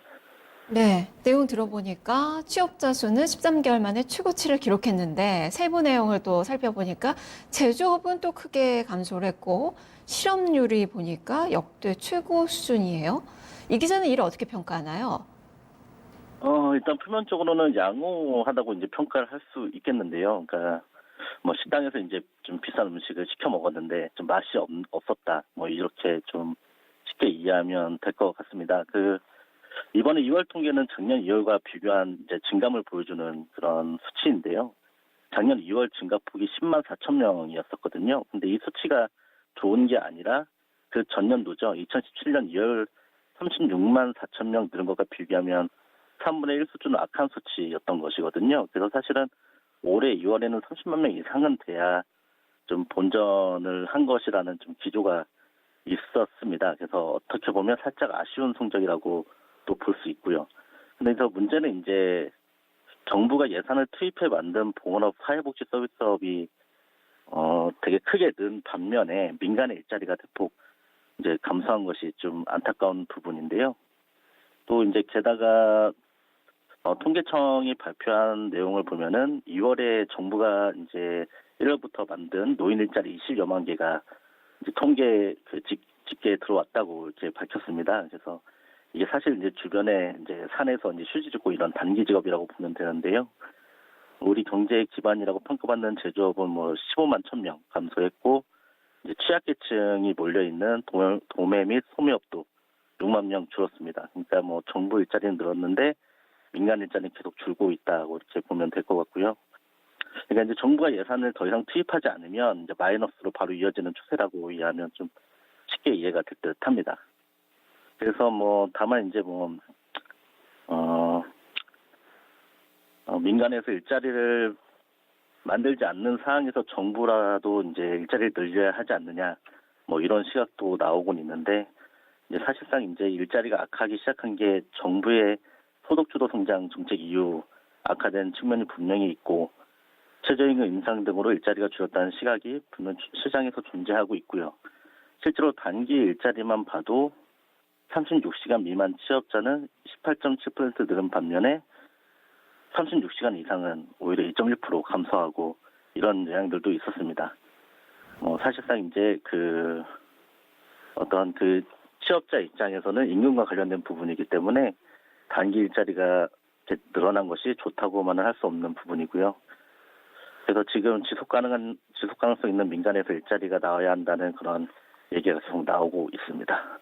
네, 내용 들어보니까 취업자 수는 13개월 만에 최고치를 기록했는데 세부 내용을 또 살펴보니까 제조업은 또 크게 감소를 했고 실업률이 보니까 역대 최고 수준이에요. 이 기자는 이를 어떻게 평가하나요? 일단 표면적으로는 양호하다고 이제 평가를 할 수 있겠는데요. 그러니까 뭐 식당에서 이제 좀 비싼 음식을 시켜 먹었는데 좀 맛이 없었다. 뭐 이렇게 좀 쉽게 이해하면 될 것 같습니다. 이번에 2월 통계는 작년 2월과 비교한 이제 증감을 보여주는 그런 수치인데요. 작년 2월 증가폭이 10만 4천 명이었었거든요. 근데 이 수치가 좋은 게 아니라 그 전년도죠. 2017년 2월 36만 4천 명 늘은 것과 비교하면 3분의 1 수준은 악한 수치였던 것이거든요. 그래서 사실은 올해 2월에는 30만 명 이상은 돼야 좀 본전을 한 것이라는 좀 기조가 있었습니다. 그래서 어떻게 보면 살짝 아쉬운 성적이라고 또 볼 수 있고요. 근데 저 문제는 이제 정부가 예산을 투입해 만든 봉헌업 사회복지 서비스 사업이 되게 크게 는 반면에 민간의 일자리가 대폭 이제 감소한 것이 좀 안타까운 부분인데요. 또 이제 게다가 통계청이 발표한 내용을 보면은 2월에 정부가 이제 1월부터 만든 노인 일자리 20여만 개가 이제 통계 집계에 들어왔다고 이렇게 밝혔습니다. 그래서 이게 사실 이제 주변에 이제 산에서 이제 휴지 줍고 이런 단기 직업이라고 보면 되는데요. 우리 경제의 기반이라고 평가받는 제조업은 뭐 15만 1,000명 감소했고, 이제 취약계층이 몰려 있는 도매 및 소매업도 6만 명 줄었습니다. 그러니까 뭐 정부 일자리는 늘었는데 민간 일자리는 계속 줄고 있다고 이렇게 보면 될 것 같고요. 그러니까 이제 정부가 예산을 더 이상 투입하지 않으면 이제 마이너스로 바로 이어지는 추세라고 이해하면 좀 쉽게 이해가 될 듯합니다. 그래서 뭐 다만 이제 민간에서 일자리를 만들지 않는 상황에서 정부라도 이제 일자리를 늘려야 하지 않느냐 뭐 이런 시각도 나오곤 있는데, 이제 사실상 이제 일자리가 악화하기 시작한 게 정부의 소득주도 성장 정책 이후 악화된 측면이 분명히 있고, 최저임금 인상 등으로 일자리가 줄었다는 시각이 분명 시장에서 존재하고 있고요. 실제로 단기 일자리만 봐도 36시간 미만 취업자는 18.7% 늘은 반면에 36시간 이상은 오히려 2.1% 감소하고 이런 영향들도 있었습니다. 사실상 이제 어떤 취업자 입장에서는 임금과 관련된 부분이기 때문에 단기 일자리가 늘어난 것이 좋다고만은 할 수 없는 부분이고요. 그래서 지금 지속 가능성 있는 민간에서 일자리가 나와야 한다는 그런 얘기가 계속 나오고 있습니다.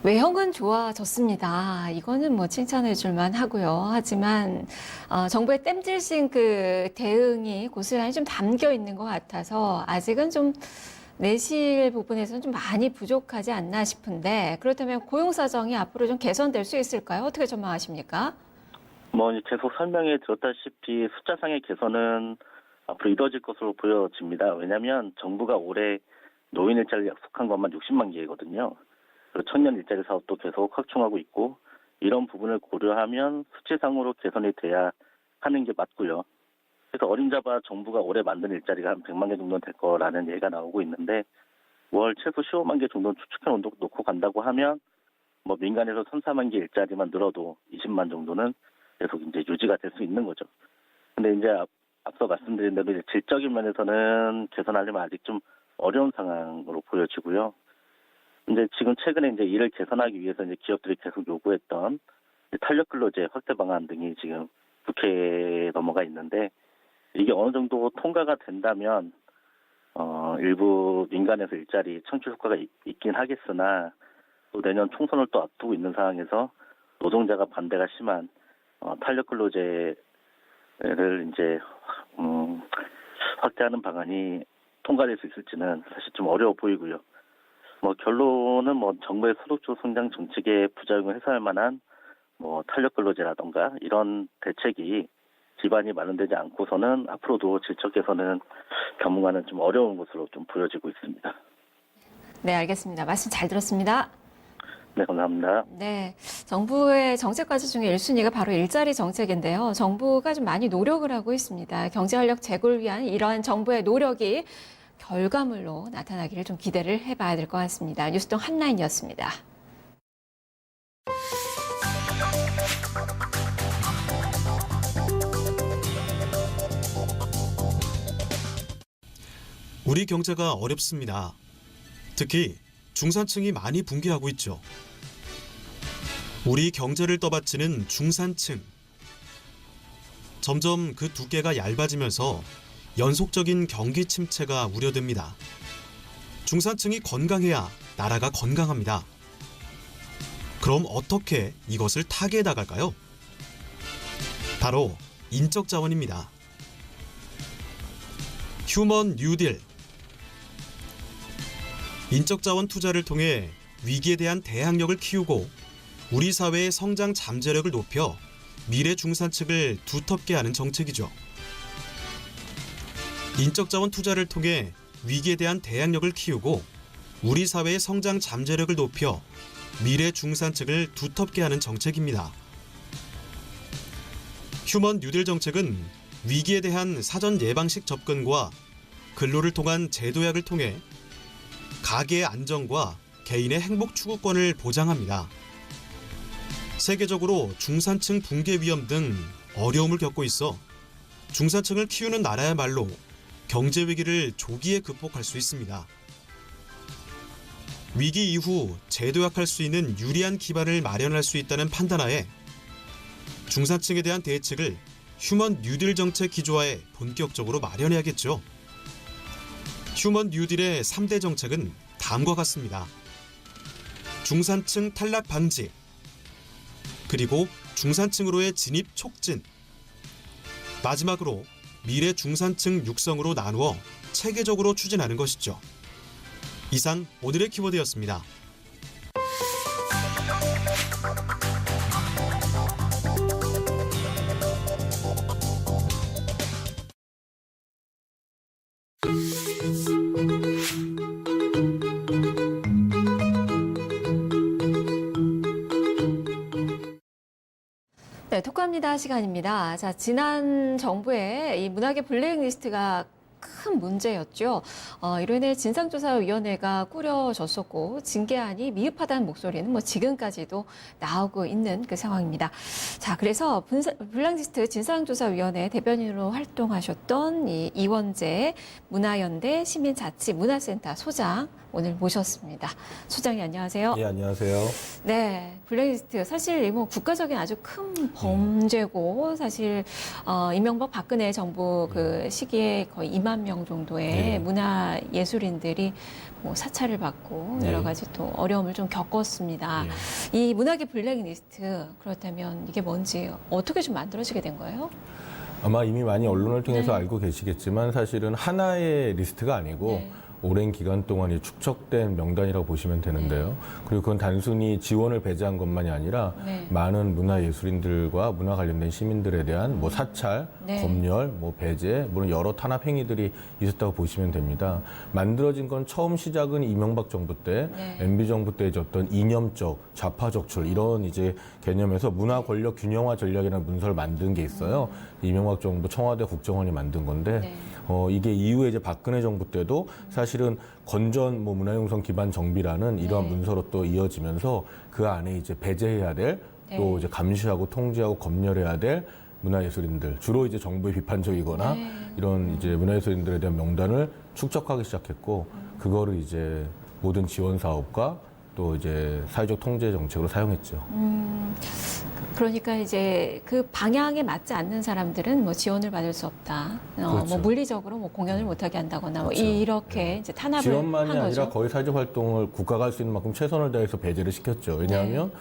외형은 좋아졌습니다. 이거는 뭐 칭찬해 줄만 하고요. 하지만 정부의 땜질식 대응이 고스란히 좀 담겨 있는 것 같아서 아직은 좀 내실 부분에서는 좀 많이 부족하지 않나 싶은데, 그렇다면 고용 사정이 앞으로 좀 개선될 수 있을까요? 어떻게 전망하십니까? 계속 설명해 드렸다시피 숫자상의 개선은 앞으로 이루어질 것으로 보여집니다. 왜냐하면 정부가 올해 노인 일자리를 약속한 것만 60만 개거든요. 그리고 청년 일자리 사업도 계속 확충하고 있고, 이런 부분을 고려하면 수치상으로 개선이 돼야 하는 게 맞고요. 그래서 어림잡아 정부가 올해 만든 일자리가 한 100만 개 정도 될 거라는 얘기가 나오고 있는데, 월 최소 15만 개 정도 추측해 놓고 간다고 하면 뭐 민간에서 3, 4만 개 일자리만 늘어도 20만 정도는 계속 이제 유지가 될 수 있는 거죠. 근데 이제 앞서 말씀드린 대로 이제 질적인 면에서는 개선하려면 아직 좀 어려운 상황으로 보여지고요. 이제 지금 최근에 이제 이를 개선하기 위해서 이제 기업들이 계속 요구했던 탄력 근로제 확대 방안 등이 지금 국회에 넘어가 있는데, 이게 어느 정도 통과가 된다면 일부 민간에서 일자리 창출 효과가 있긴 하겠으나, 또 내년 총선을 또 앞두고 있는 상황에서 노동자가 반대가 심한 탄력 근로제를 이제 확대하는 방안이 통과될 수 있을지는 사실 좀 어려워 보이고요. 결론은 정부의 소득주 성장 정책에 부작용을 해소할 만한 탄력 근로제라던가 이런 대책이 기반이 마련되지 않고서는 앞으로도 질적 개선은 당분간은 좀 어려운 것으로 좀 보여지고 있습니다. 네, 알겠습니다. 말씀 잘 들었습니다. 네, 감사합니다. 네, 정부의 정책 과제 중에 1순위가 바로 일자리 정책인데요. 정부가 좀 많이 노력을 하고 있습니다. 경제 활력 제고를 위한 이러한 정부의 노력이 결과물로 나타나기를 좀 기대를 해봐야 될 것 같습니다. 뉴스동 한라인이었습니다. 우리 경제가 어렵습니다. 특히 중산층이 많이 붕괴하고 있죠. 우리 경제를 떠받치는 중산층. 점점 그 두께가 얇아지면서 연속적인 경기 침체가 우려됩니다. 중산층이 건강해야 나라가 건강합니다. 그럼 어떻게 이것을 타개해 나갈까요? 바로 인적 자원입니다. 휴먼 뉴딜. 인적 자원 투자를 통해 위기에 대한 대항력을 키우고 우리 사회의 성장 잠재력을 높여 미래 중산층을 두텁게 하는 정책이죠. 인적 자원 투자를 통해 위기에 대한 대항력을 키우고 우리 사회의 성장 잠재력을 높여 미래 중산층을 두텁게 하는 정책입니다. 휴먼 뉴딜 정책은 위기에 대한 사전 예방식 접근과 근로를 통한 제도약을 통해 가계의 안정과 개인의 행복 추구권을 보장합니다. 세계적으로 중산층 붕괴 위험 등 어려움을 겪고 있어 중산층을 키우는 나라야말로 경제 위기를 조기에 극복할 수 있습니다. 위기 이후 재도약할 수 있는 유리한 기반을 마련할 수 있다는 판단하에 중산층에 대한 대책을 휴먼 뉴딜 정책 기조하에 본격적으로 마련해야겠죠. 휴먼 뉴딜의 3대 정책은 다음과 같습니다. 중산층 탈락 방지, 그리고 중산층으로의 진입 촉진, 마지막으로 미래 중산층 육성으로 나누어 체계적으로 추진하는 것이죠. 이상 오늘의 키워드였습니다. 네, 토크합니다 시간입니다. 자, 지난 정부의 이 문학의 블랙리스트가 큰 문제였죠. 이로 인해 진상조사위원회가 꾸려졌었고 징계안이 미흡하다는 목소리는 지금까지도 나오고 있는 그 상황입니다. 자, 그래서 블랙리스트 진상조사위원회 대변인으로 활동하셨던 이 이원재 문화연대 시민자치문화센터 소장 오늘 모셨습니다. 소장님 안녕하세요. 예, 안녕하세요. 네, 블랙리스트 사실 국가적인 아주 큰 범죄고 사실 이명박 박근혜 정부 그 시기에 거의 2만 명 정도의 네. 문화 예술인들이 사찰을 받고 네. 여러 가지 또 어려움을 좀 겪었습니다. 네. 이 문학의 블랙리스트 그렇다면 이게 뭔지 어떻게 좀 만들어지게 된 거예요? 아마 이미 많이 언론을 통해서 네. 알고 계시겠지만 사실은 하나의 리스트가 아니고 네. 오랜 기간 동안 축적된 명단이라고 보시면 되는데요. 그리고 그건 단순히 지원을 배제한 것만이 아니라 네. 많은 문화예술인들과 문화 관련된 시민들에 대한 사찰, 네. 검열, 배제, 물론 여러 탄압 행위들이 있었다고 보시면 됩니다. 만들어진 건 처음 시작은 이명박 정부 때, 네. MB 정부 때 어떤 이념적, 좌파 적출 이런 개념에서 문화 권력 균형화 전략이라는 문서를 만든 게 있어요. 이명박 정부 청와대 국정원이 만든 건데 네. 이게 이후에 박근혜 정부 때도 사실은 건전 문화융성 기반 정비라는 이러한 네. 문서로 또 이어지면서 그 안에 배제해야 될 또 네. 감시하고 통제하고 검열해야 될 문화예술인들 주로 정부에 비판적이거나 네. 이런 문화예술인들에 대한 명단을 축적하기 시작했고 그거를 모든 지원 사업과 또 사회적 통제 정책으로 사용했죠. 그러니까 그 방향에 맞지 않는 사람들은 지원을 받을 수 없다. 그렇죠. 물리적으로 공연을 못하게 한다거나 그렇죠. 이렇게 탄압을 지원만이 한 거죠. 아니라 거의 사회적 활동을 국가가 할 수 있는 만큼 최선을 다해서 배제를 시켰죠. 왜냐하면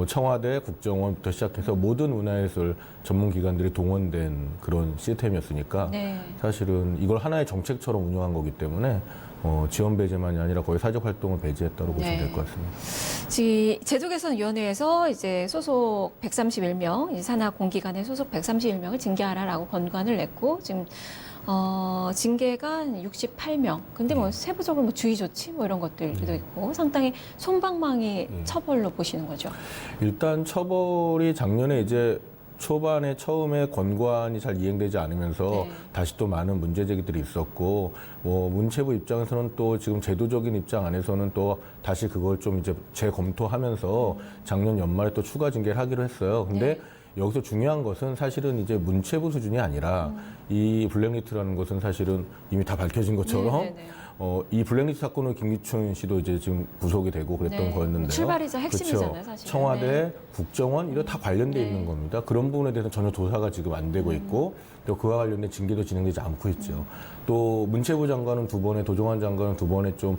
청와대, 국정원부터 시작해서 모든 문화예술 전문기관들이 동원된 그런 시스템이었으니까 네. 사실은 이걸 하나의 정책처럼 운영한 거기 때문에 지원 배제만이 아니라 거의 사적 활동을 배제했다고 보시면 될 것 같습니다. 지금 제도개선위원회에서 이제 소속 131명, 이제 산하 공기관의 소속 131명을 징계하라라고 권고안을 냈고 지금 징계가 68명. 근데 뭐 세부적으로 뭐 주의 조치 뭐 이런 것들도 있고 상당히 솜방망이 처벌로 보시는 거죠. 일단 처벌이 작년에 이제 초반에 처음에 권고안이 잘 이행되지 않으면서 다시 또 많은 문제 제기들이 있었고, 문체부 입장에서는 또 지금 제도적인 입장 안에서는 또 다시 그걸 좀 이제 재검토하면서 작년 연말에 또 추가 징계를 하기로 했어요. 근데 여기서 중요한 것은 사실은 이제 문체부 수준이 아니라 이 블랙리스트라는 것은 사실은 이미 다 밝혀진 것처럼 이 블랙리스트 사건은 김기춘 씨도 이제 지금 구속이 되고 그랬던 거였는데요. 출발이자 핵심이잖아요, 그렇죠. 사실. 청와대, 국정원 이런 다 관련돼 있는 겁니다. 그런 부분에 대해서 전혀 조사가 지금 안 되고 있고 또 그와 관련된 징계도 진행되지 않고 있죠. 또 문체부 장관은 두 번에, 도종환 장관은 두 번에 좀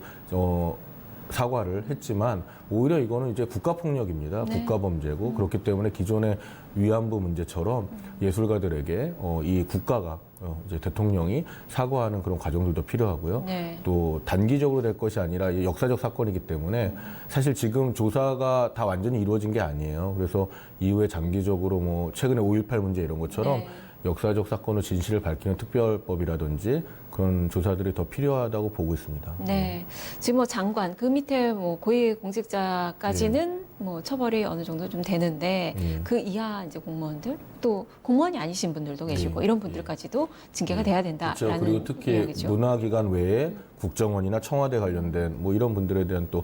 사과를 했지만 오히려 이거는 이제 국가폭력입니다. 국가범죄고 그렇기 때문에 기존의 위안부 문제처럼 예술가들에게 이 국가가 이제 대통령이 사과하는 그런 과정들도 필요하고요. 또 단기적으로 될 것이 아니라 이 역사적 사건이기 때문에 사실 지금 조사가 다 완전히 이루어진 게 아니에요. 그래서 이후에 장기적으로 뭐 최근에 5.18 문제 이런 것처럼 역사적 사건의 진실을 밝히는 특별법이라든지 그런 조사들이 더 필요하다고 보고 있습니다. 네. 지금 뭐 장관, 그 밑에 뭐 고위공직자까지는 뭐 처벌이 어느 정도 좀 되는데 그 이하 이제 공무원들 또 공무원이 아니신 분들도 계시고 이런 분들까지도 징계가 돼야 된다라는 그렇죠. 그리고 특히 이야기죠. 문화기관 외에 국정원이나 청와대 관련된 뭐 이런 분들에 대한 또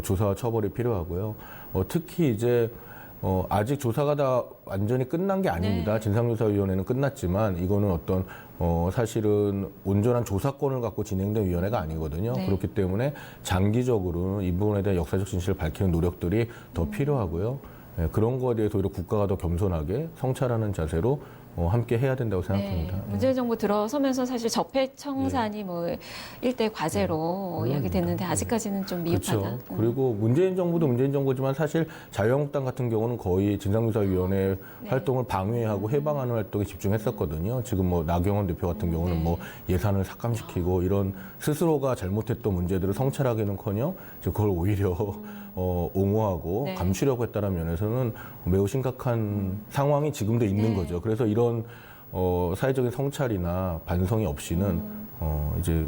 조사와 처벌이 필요하고요. 특히 이제 아직 조사가 다 완전히 끝난 게 아닙니다. 진상조사위원회는 끝났지만 이거는 어떤 사실은 온전한 조사권을 갖고 진행된 위원회가 아니거든요. 그렇기 때문에 장기적으로는 이 부분에 대한 역사적 진실을 밝히는 노력들이 더 필요하고요. 그런 거에 대해서 오히려 국가가 더 겸손하게 성찰하는 자세로 함께 해야 된다고 생각합니다. 문재인 정부 들어서면서 사실 적폐청산이 뭐 일대 과제로 이야기됐는데 아직까지는 좀 미흡하다. 그렇죠. 그리고 문재인 정부도 문재인 정부지만 사실 자유한국당 같은 경우는 거의 진상조사위원회 활동을 방해하고 해방하는 활동에 집중했었거든요. 지금 뭐 나경원 대표 같은 경우는 뭐 예산을 삭감시키고 이런 스스로가 잘못했던 문제들을 성찰하기는커녕 그걸 오히려 옹호하고 감추려고 했다는 면에서는 매우 심각한 상황이 지금도 있는 거죠. 그래서 이런 사회적인 성찰이나 반성이 없이는 이제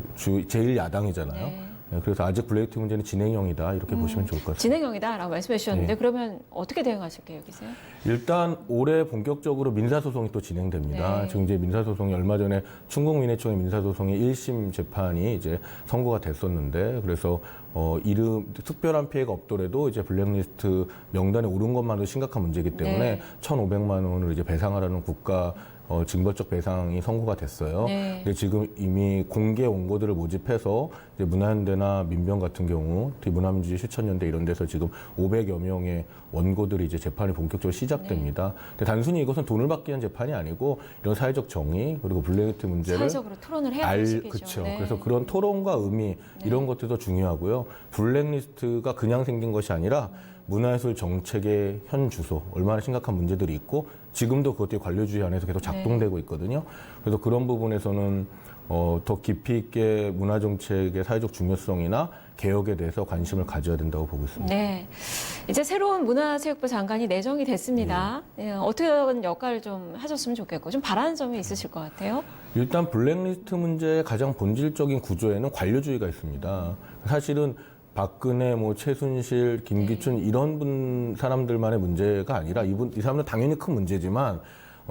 제일 야당이잖아요. 그래서 아직 블랙리스트 문제는 진행형이다 이렇게 보시면 좋을 것 같습니다. 진행형이다라고 말씀해 주셨는데 그러면 어떻게 대응하실 계획이세요? 일단 올해 본격적으로 민사소송이 또 진행됩니다. 지금 이제 민사소송이 얼마 전에 충북민해청의 민사소송의 1심 재판이 이제 선고가 됐었는데 그래서 특별한 피해가 없더라도 이제 블랙리스트 명단에 오른 것만으로 심각한 문제이기 때문에 1,500만 원을 이제 배상하라는 국가 징벌적 배상이 선고가 됐어요. 근데 지금 이미 공개 원고들을 모집해서 이제 문화연대나 민변 같은 경우, 문화민주주의 실천연대 이런 데서 지금 500여 명의 원고들이 이제 재판이 본격적으로 시작됩니다. 근데 단순히 이것은 돈을 받기 위한 재판이 아니고 이런 사회적 정의 그리고 블랙리스트 문제를 사회적으로 토론을 해야 되는 시기죠. 그렇죠. 그래서 그런 토론과 의미 이런 것들도 중요하고요. 블랙리스트가 그냥 생긴 것이 아니라 문화예술 정책의 현 주소, 얼마나 심각한 문제들이 있고 지금도 그것들이 관료주의 안에서 계속 작동되고 있거든요. 그래서 그런 부분에서는 더 깊이 있게 문화정책의 사회적 중요성이나 개혁에 대해서 관심을 가져야 된다고 보고 있습니다. 네. 이제 새로운 문화체육부 장관이 내정이 됐습니다. 어떤 역할을 좀 하셨으면 좋겠고 좀 바라는 점이 있으실 것 같아요. 일단 블랙리스트 문제의 가장 본질적인 구조에는 관료주의가 있습니다. 사실은 박근혜, 최순실, 김기춘 이런 사람들만의 문제가 아니라 이 사람들은 당연히 큰 문제지만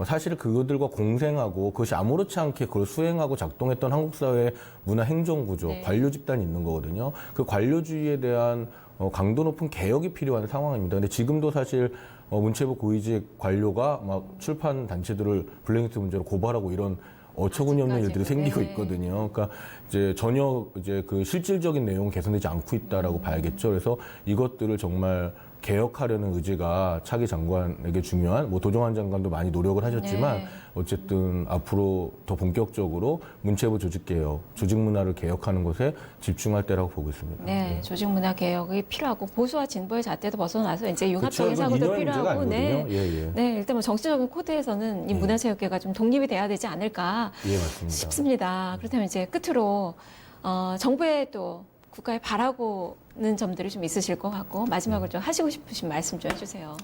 사실 그들과 공생하고 그것이 아무렇지 않게 그걸 수행하고 작동했던 한국 사회의 문화 행정 구조, 관료 집단이 있는 거거든요. 그 관료주의에 대한 강도 높은 개혁이 필요한 상황입니다. 근데 지금도 사실 문체부 고위직 관료가 막 출판 단체들을 블랙리스트 문제로 고발하고 이런 어처구니 없는 일들이 생기고 있거든요. 그러니까 이제 전혀 이제 그 실질적인 내용은 개선되지 않고 있다라고 봐야겠죠. 그래서 이것들을 정말 개혁하려는 의지가 차기 장관에게 중요한, 도종환 장관도 많이 노력을 하셨지만 어쨌든 앞으로 더 본격적으로 문체부 조직개혁, 조직문화를 개혁하는 것에 집중할 때라고 보고 있습니다. 네, 조직문화 개혁이 필요하고 보수와 진보의 잣대도 벗어나서 이제 융합적인 사고도 필요하고, 네, 일단 뭐 정치적인 코드에서는 이 문화체육계가 좀 독립이 돼야 되지 않을까 맞습니다. 싶습니다. 그렇다면 이제 끝으로 정부에 또 국가에 바라고는 점들이 좀 있으실 것 같고 마지막으로 좀 하시고 싶으신 말씀 좀 해주세요.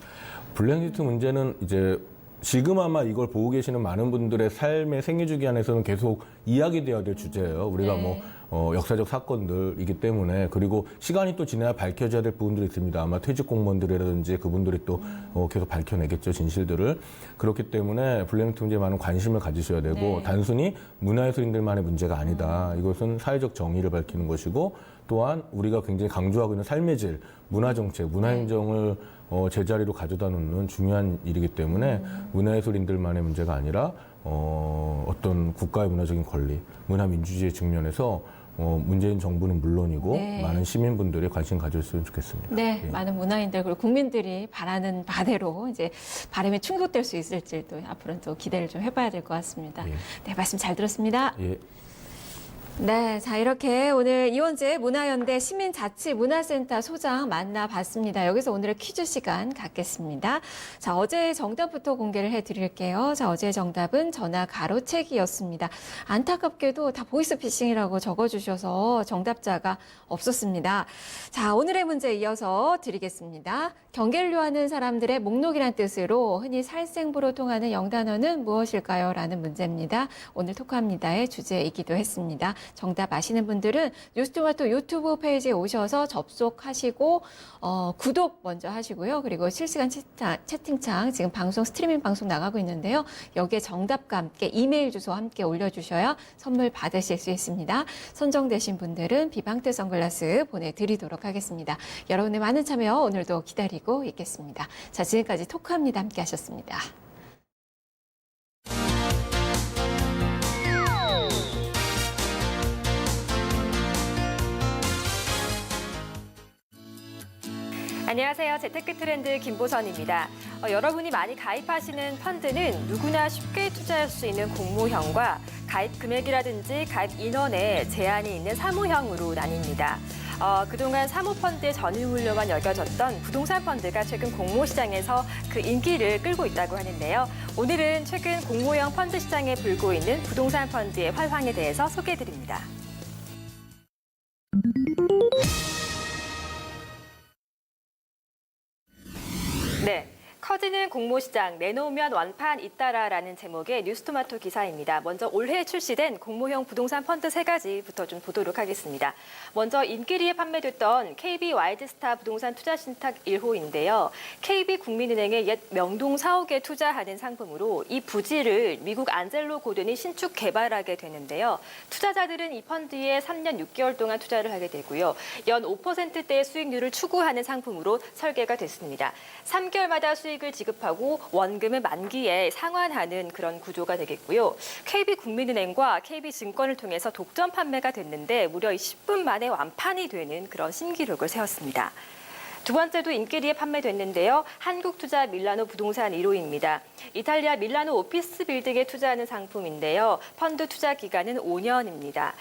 블랙리스트 문제는 이제 지금 아마 이걸 보고 계시는 많은 분들의 삶의 생애주기 안에서는 계속 이야기되어야 될 주제예요. 우리가 네. 역사적 사건들이기 때문에 그리고 시간이 또 지나야 밝혀져야 될 부분들이 있습니다. 아마 퇴직 공무원들이라든지 그분들이 또 계속 밝혀내겠죠, 진실들을. 그렇기 때문에 블랙리스트 문제에 많은 관심을 가지셔야 되고 네. 단순히 문화예술인들만의 문제가 아니다. 이것은 사회적 정의를 밝히는 것이고 또한 우리가 굉장히 강조하고 있는 삶의 질, 문화정책, 문화행정을 제자리로 가져다 놓는 중요한 일이기 때문에 문화예술인들만의 문제가 아니라 어떤 국가의 문화적인 권리, 문화민주주의 측면에서 문재인 정부는 물론이고 네. 많은 시민분들이 관심 가졌으면 좋겠습니다. 네, 예. 많은 문화인들 그리고 국민들이 바라는 바대로 이제 바람이 충족될 수 있을지 또 앞으로는 또 기대를 좀 해봐야 될 것 같습니다. 예. 네, 말씀 잘 들었습니다. 예. 네, 자 이렇게 오늘 이원재 문화연대 시민자치문화센터 소장 만나봤습니다. 여기서 오늘의 퀴즈 시간 갖겠습니다. 자, 어제 정답부터 공개를 해드릴게요. 자, 어제 정답은 전화 가로채기였습니다. 안타깝게도 다 보이스피싱이라고 적어주셔서 정답자가 없었습니다. 자, 오늘의 문제 이어서 드리겠습니다. 경계를 요하는 사람들의 목록이란 뜻으로 흔히 살생부로 통하는 영단어는 무엇일까요? 라는 문제입니다. 오늘 토크합니다의 주제이기도 했습니다. 정답 아시는 분들은 뉴스토마토 유튜브 페이지에 오셔서 접속하시고 구독 먼저 하시고요. 그리고 실시간 채팅창 지금 방송 스트리밍 방송 나가고 있는데요. 여기에 정답과 함께 이메일 주소 함께 올려주셔야 선물 받으실 수 있습니다. 선정되신 분들은 비방대 선글라스 보내드리도록 하겠습니다. 여러분의 많은 참여 오늘도 기다리고 있겠습니다. 자, 지금까지 토크합니다 함께 하셨습니다. 안녕하세요. 재테크 트렌드 김보선입니다. 여러분이 많이 가입하시는 펀드는 누구나 쉽게 투자할 수 있는 공모형과 가입 금액이라든지 가입 인원에 제한이 있는 사모형으로 나뉩니다. 그동안 사모펀드의 전유물로만 여겨졌던 부동산 펀드가 최근 공모시장에서 그 인기를 끌고 있다고 하는데요. 오늘은 최근 공모형 펀드 시장에 불고 있는 부동산 펀드의 활황에 대해서 소개해드립니다. 네. 커지는 공모시장, 내놓으면 완판 잇따라라는 제목의 뉴스토마토 기사입니다. 먼저 올해 출시된 공모형 부동산 펀드 3가지부터 좀 보도록 하겠습니다. 먼저 인기리에 판매됐던 KB 와일드스타 부동산 투자신탁 1호인데요. KB국민은행의 옛 명동 4억에 투자하는 상품으로 이 부지를 미국 안젤로 고든이 신축 개발하게 되는데요. 투자자들은 이 펀드에 3년 6개월 동안 투자를 하게 되고요. 연 5%대의 수익률을 추구하는 상품으로 설계가 됐습니다. 3개월마다 수익을 지급하고 원금은 만기에 상환하는 그런 구조가 되겠고요. KB국민은행과 KB증권을 통해서 독점 판매가 됐는데 무려 10분 만에 완판이 되는 그런 신기록을 세웠습니다. 두 번째도 인기리에 판매됐는데요. 한국투자 밀라노 부동산 1호입니다. 이탈리아 밀라노 오피스 빌딩에 투자하는 상품인데요. 펀드 투자 기간은 5년입니다.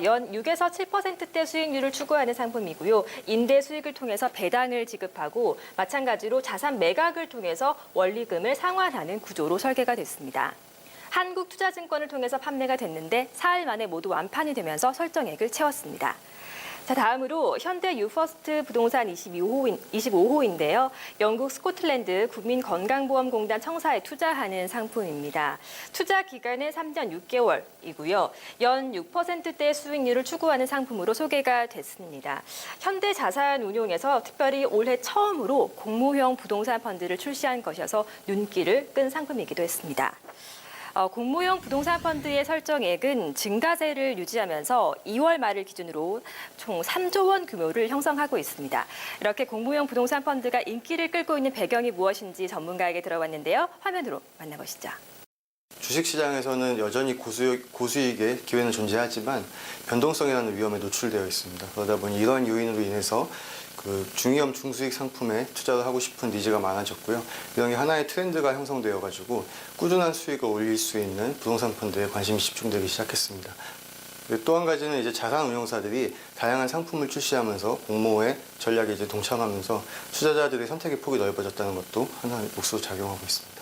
연 6에서 7%대 수익률을 추구하는 상품이고요. 임대 수익을 통해서 배당을 지급하고 마찬가지로 자산 매각을 통해서 원리금을 상환하는 구조로 설계가 됐습니다. 한국투자증권을 통해서 판매가 됐는데 사흘 만에 모두 완판이 되면서 설정액을 채웠습니다. 자, 다음으로 현대 유퍼스트 부동산 25호인데요. 영국 스코틀랜드 국민건강보험공단 청사에 투자하는 상품입니다. 투자 기간은 3년 6개월이고요. 연 6%대 수익률을 추구하는 상품으로 소개가 됐습니다. 현대자산운용에서 특별히 올해 처음으로 공모형 부동산 펀드를 출시한 것이어서 눈길을 끈 상품이기도 했습니다. 공모형 부동산 펀드의 설정액은 증가세를 유지하면서 2월 말을 기준으로 총 3조 원 규모를 형성하고 있습니다. 이렇게 공모형 부동산 펀드가 인기를 끌고 있는 배경이 무엇인지 전문가에게 들어봤는데요. 화면으로 만나보시죠. 주식시장에서는 여전히 고수익의 기회는 존재하지만 변동성이라는 위험에 노출되어 있습니다. 그러다 보니 이런 요인으로 인해서 중위험 중수익 상품에 투자를 하고 싶은 니즈가 많아졌고요. 이런 게 하나의 트렌드가 형성되어가지고 꾸준한 수익을 올릴 수 있는 부동산 펀드에 관심이 집중되기 시작했습니다. 또 한 가지는 이제 자산운용사들이 다양한 상품을 출시하면서 공모의 전략에 이제 동참하면서 투자자들의 선택의 폭이 넓어졌다는 것도 하나의 몫으로 작용하고 있습니다.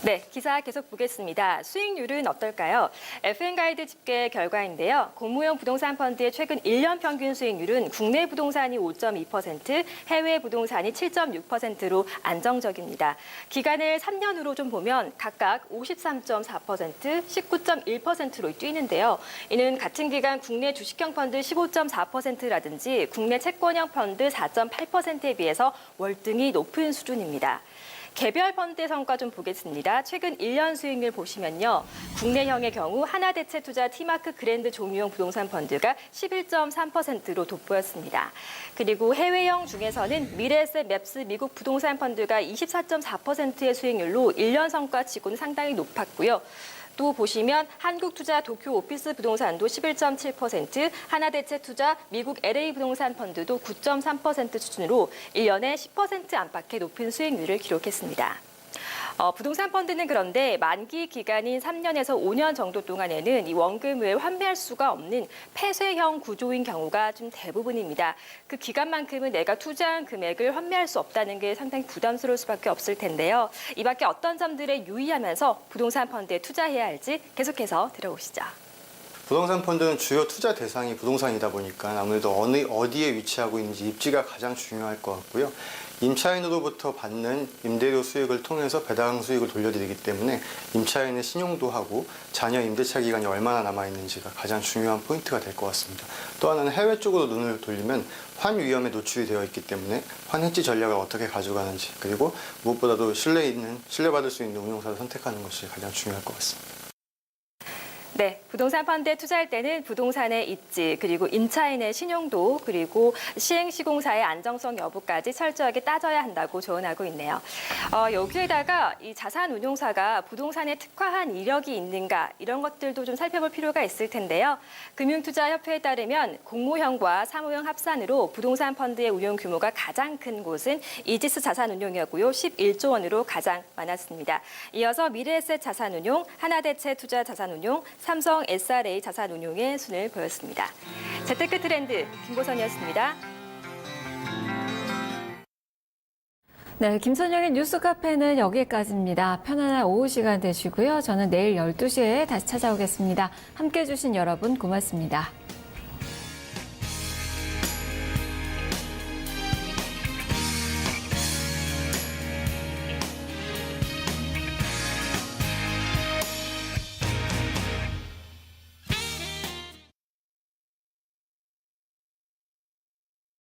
네, 기사 계속 보겠습니다. 수익률은 어떨까요? FN가이드 집계 결과인데요. 공모형 부동산 펀드의 최근 1년 평균 수익률은 국내 부동산이 5.2%, 해외 부동산이 7.6%로 안정적입니다. 기간을 3년으로 좀 보면 각각 53.4%, 19.1%로 뛰는데요. 이는 같은 기간 국내 주식형 펀드 15.4%라든지 국내 채권형 펀드 4.8%에 비해서 월등히 높은 수준입니다. 개별 펀드의 성과 좀 보겠습니다. 최근 1년 수익률 보시면요. 국내형의 경우 하나대체투자 티마크 그랜드 종유형 부동산 펀드가 11.3%로 돋보였습니다. 그리고 해외형 중에서는 미래에셋 맵스 미국 부동산 펀드가 24.4%의 수익률로 1년 성과치고는 상당히 높았고요. 또 보시면 한국투자 도쿄 오피스 부동산도 11.7%, 하나대체투자 미국 LA 부동산 펀드도 9.3% 수준으로 1년에 10% 안팎의 높은 수익률을 기록했습니다. 부동산 펀드는 그런데 만기 기간인 3년에서 5년 정도 동안에는 이 원금을 환매할 수가 없는 폐쇄형 구조인 경우가 좀 대부분입니다. 그 기간만큼은 내가 투자한 금액을 환매할 수 없다는 게 상당히 부담스러울 수밖에 없을 텐데요. 이 밖에 어떤 점들에 유의하면서 부동산 펀드에 투자해야 할지 계속해서 들어보시죠. 부동산 펀드는 주요 투자 대상이 부동산이다 보니까 아무래도 어디에 위치하고 있는지 입지가 가장 중요할 것 같고요. 임차인으로부터 받는 임대료 수익을 통해서 배당 수익을 돌려드리기 때문에 임차인의 신용도하고 자녀 임대차 기간이 얼마나 남아있는지가 가장 중요한 포인트가 될 것 같습니다. 또 하나는 해외 쪽으로 눈을 돌리면 환 위험에 노출이 되어 있기 때문에 환 해지 전략을 어떻게 가져가는지, 그리고 무엇보다도 신뢰받을 수 있는 운용사를 선택하는 것이 가장 중요할 것 같습니다. 네, 부동산 펀드에 투자할 때는 부동산의 입지, 그리고 임차인의 신용도, 그리고 시행시공사의 안정성 여부까지 철저하게 따져야 한다고 조언하고 있네요. 여기에다가 이 자산운용사가 부동산에 특화한 이력이 있는가, 이런 것들도 좀 살펴볼 필요가 있을 텐데요. 금융투자협회에 따르면 공모형과 사모형 합산으로 부동산 펀드의 운용 규모가 가장 큰 곳은 이지스 자산운용이었고요. 11조 원으로 가장 많았습니다. 이어서 미래에셋 자산운용, 하나대체 투자 자산운용, 삼성 SRA 자산운용의 순을 보였습니다. 재테크 트렌드 김보선이었습니다. 네, 김선영의 뉴스 카페는 여기까지입니다. 편안한 오후 시간 되시고요. 저는 내일 12시에 다시 찾아오겠습니다. 함께해 주신 여러분 고맙습니다.